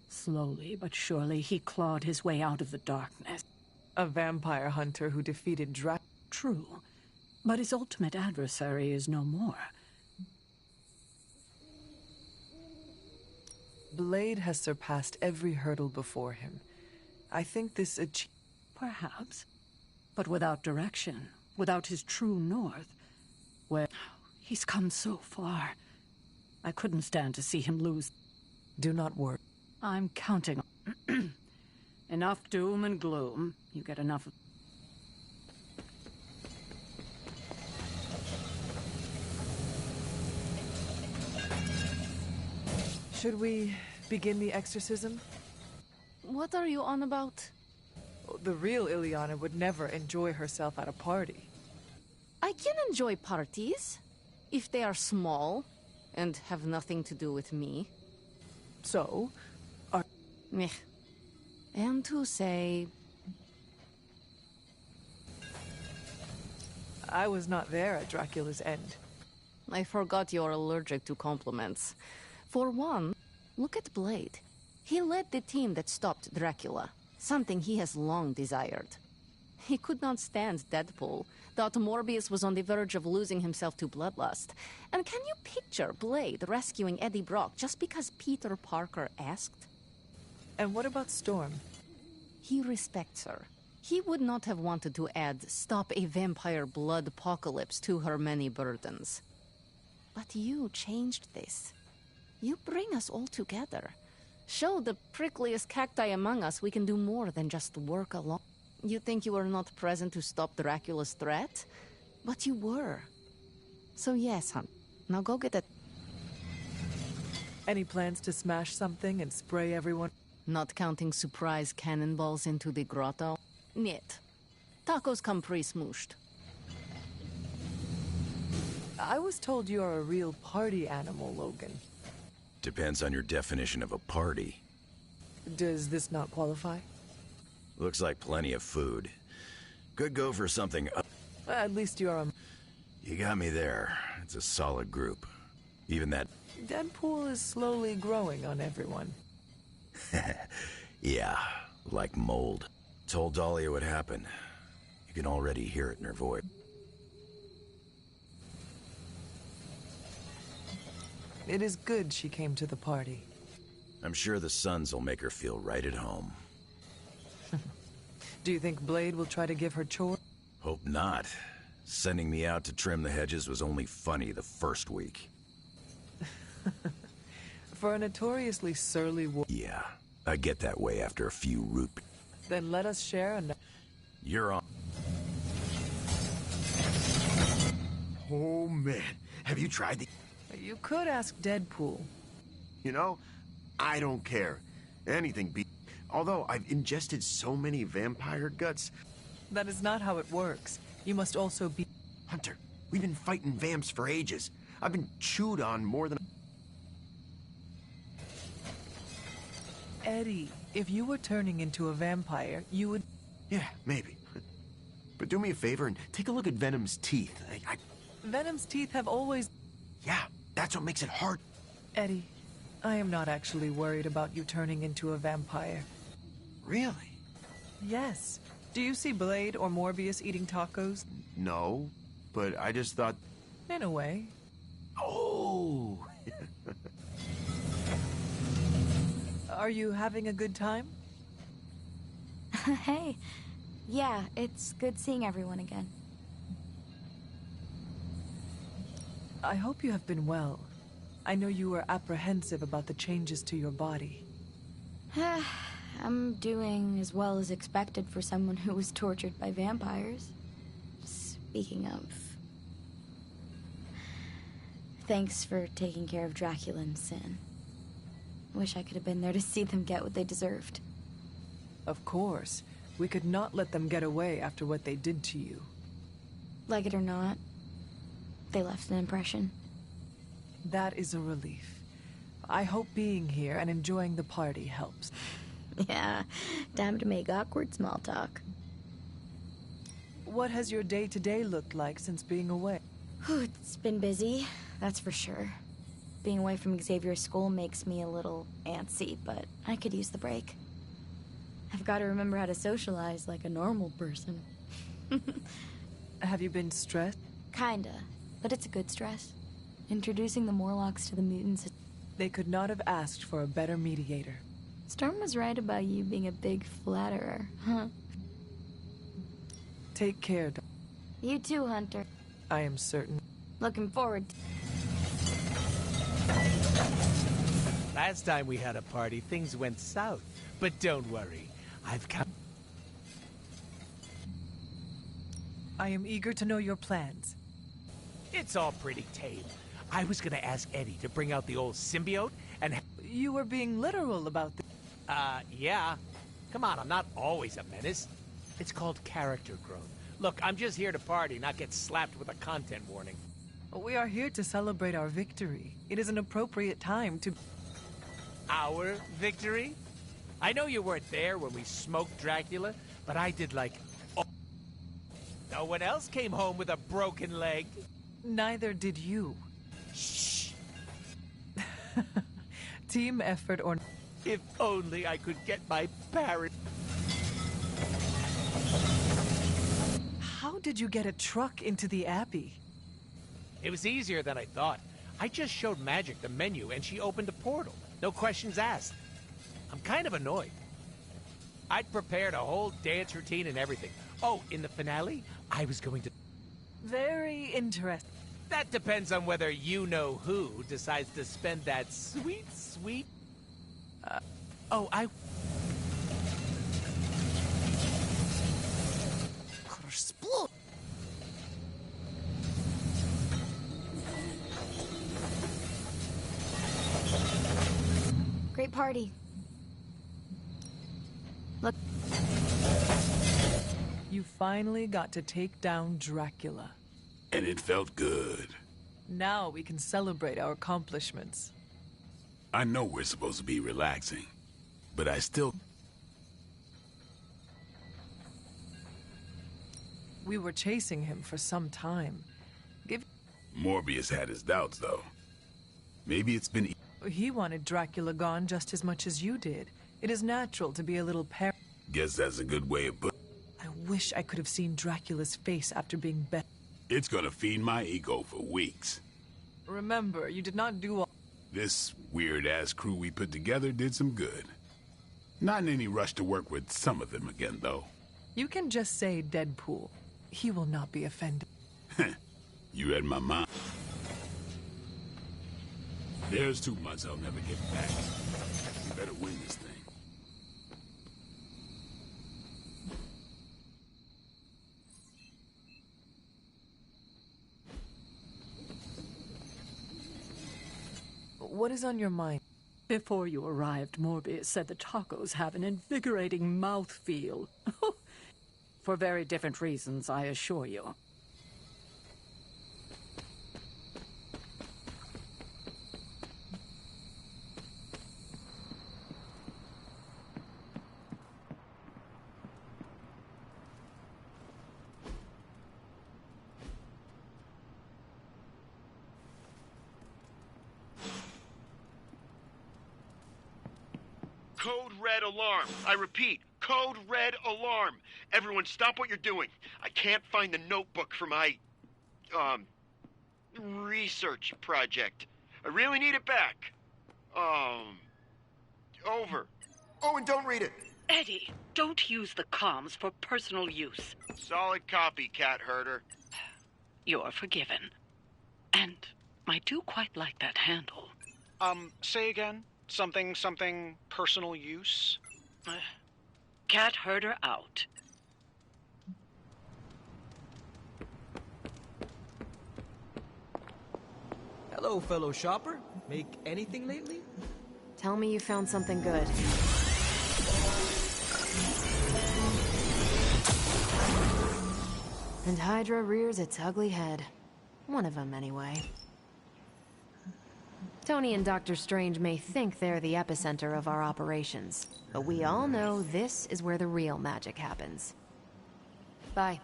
Slowly but surely, he clawed his way out of the darkness. A vampire hunter who defeated Dracula. True. But his ultimate adversary is no more. Blade has surpassed every hurdle before him. I think this Perhaps. But without direction, without his true north, where he's come so far. I couldn't stand to see him lose. Do not worry. I'm counting on enough doom and gloom. You get enough of... Should we begin the exorcism? What are you on about? The real Ileana would never enjoy herself at a party. I can enjoy parties, if they are small and have nothing to do with me. So, Meh. And to say... I was not there at Dracula's end. I forgot you're allergic to compliments. For one, look at Blade. He led the team that stopped Dracula, something he has long desired. He could not stand Deadpool, thought Morbius was on the verge of losing himself to bloodlust. And can you picture Blade rescuing Eddie Brock just because Peter Parker asked? And what about Storm? He respects her. He would not have wanted to add "stop a vampire blood apocalypse" to her many burdens. But you changed this. You bring us all together. Show the prickliest cacti among us we can do more than just work alone. You think you were not present to stop Dracula's threat? But you were. So yes, hon. Now go get it. Any plans to smash something and spray everyone? Not counting surprise cannonballs into the grotto? Niet. Tacos come pre-smooshed. I was told you are a real party animal, Logan. Depends on your definition of a party. Does this not qualify? Looks like plenty of food. Could go for something... At least you are a... You got me there. It's a solid group. Even that... Deadpool is slowly growing on everyone. Yeah, like mold. Told Dahlia what happened. You can already hear it in her voice. It is good she came to the party. I'm sure the Suns will make her feel right at home. Do you think Blade will try to give her chores? Hope not. Sending me out to trim the hedges was only funny the first week. For a notoriously surly Yeah, I get that way after a few root... Then let us share a... You're on... Oh, man. Have you tried the... You could ask Deadpool. You know, I don't care. Anything be... Although I've ingested so many vampire guts... That is not how it works. You must also be... Hunter, we've been fighting vamps for ages. I've been chewed on more than... Eddie, if you were turning into a vampire, you would... Yeah, maybe. But do me a favor and take a look at Venom's teeth. Venom's teeth have always... Yeah, that's what makes it hard. Eddie, I am not actually worried about you turning into a vampire. Really? Yes. Do you see Blade or Morbius eating tacos? No, but I just thought... In a way. Oh! Are you having a good time? Hey. Yeah, it's good seeing everyone again. I hope you have been well. I know you were apprehensive about the changes to your body. I'm doing as well as expected for someone who was tortured by vampires. Speaking of... Thanks for taking care of Dracula and Sin. Wish I could have been there to see them get what they deserved. Of course. We could not let them get away after what they did to you. Like it or not, they left an impression. That is a relief. I hope being here and enjoying the party helps. Yeah, time to make awkward small talk. What has your day-to-day looked like since being away? It's been busy, that's for sure. Being away from Xavier's school makes me a little antsy, but I could use the break. I've got to remember how to socialize like a normal person. Have you been stressed? Kinda, but it's a good stress. Introducing the Morlocks to the mutants... They could not have asked for a better mediator. Storm was right about you being a big flatterer, huh? Take care, You too, Hunter. I am certain. Looking forward to... Last time we had a party, things went south. But don't worry, I've come... I am eager to know your plans. It's all pretty tame. I was gonna ask Eddie to bring out the old symbiote and... You were being literal about this. Yeah. Come on, I'm not always a menace. It's called character growth. Look, I'm just here to party, not get slapped with a content warning. We are here to celebrate our victory. It is an appropriate time to... Our victory? I know you weren't there when we smoked Dracula, but I did like... Oh. No one else came home with a broken leg. Neither did you. Shh. Team effort or... If only I could get my parrot. How did you get a truck into the Abbey? It was easier than I thought. I just showed Magic the menu and she opened a portal. No questions asked. I'm kind of annoyed. I'd prepared a whole dance routine and everything. Oh, in the finale, I was going to... Very interesting. That depends on whether you-know-who decides to spend that sweet... Great party. Look. You finally got to take down Dracula. And it felt good. Now we can celebrate our accomplishments. I know we're supposed to be relaxing, but I still... We were chasing him for some time. Morbius had his doubts, though. Maybe it's been... He wanted Dracula gone just as much as you did. It is natural to be a little Guess that's a good way of putting... I wish I could have seen Dracula's face after being bet. It's gonna feed my ego for weeks. Remember, you did not do all... This weird-ass crew we put together did some good. Not in any rush to work with some of them again, though. You can just say Deadpool. He will not be offended. You read my mind. There's 2 months I'll never get back. We better win this thing. What is on your mind? Before you arrived, Morbius said the tacos have an invigorating mouthfeel. For very different reasons, I assure you. Code red alarm. I repeat, code red alarm. Everyone stop what you're doing. I can't find the notebook for my, research project. I really need it back. Over. Oh, and don't read it. Eddie, don't use the comms for personal use. Solid copy, cat herder. You're forgiven. And I do quite like that handle. Say again? Something personal use? Cat herder out. Hello, fellow shopper. Make anything lately? Tell me you found something good. And Hydra rears its ugly head. One of them, anyway. Tony and Dr. Strange may think they're the epicenter of our operations, but we all know this is where the real magic happens. Bye.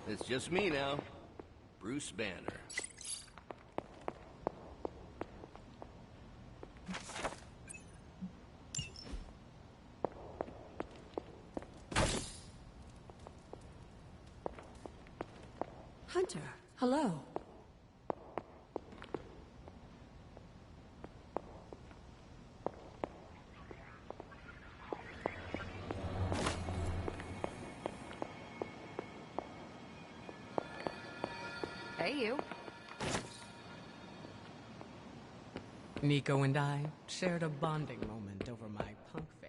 It's just me now. Bruce Banner. Hunter, hello. Hey, you. Nico and I shared a bonding moment over my punk phase.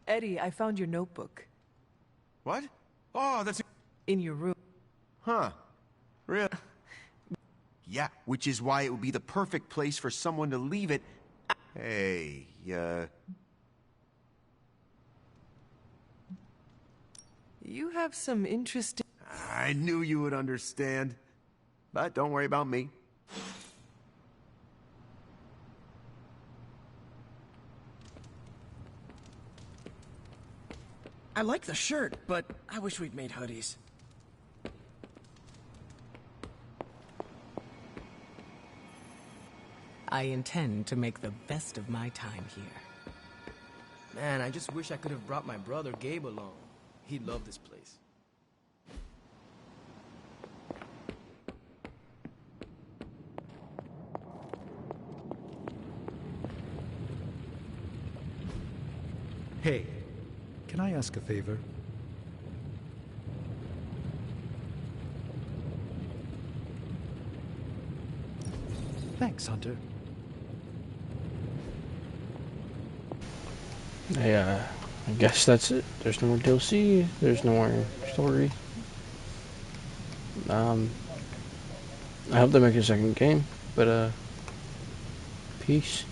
Eddie, I found your notebook. What? Oh, that's in your room. Huh. Really? Yeah, which is why it would be the perfect place for someone to leave it. Hey, You have some interesting... I knew you would understand. But don't worry about me. I like the shirt, but I wish we'd made hoodies. I intend to make the best of my time here. Man, I just wish I could have brought my brother Gabe along. He'd love this place. Hey, can I ask a favor? Thanks, Hunter. Yeah, I guess that's it. There's no more DLC. There's no more story. I hope they make a second game, but peace.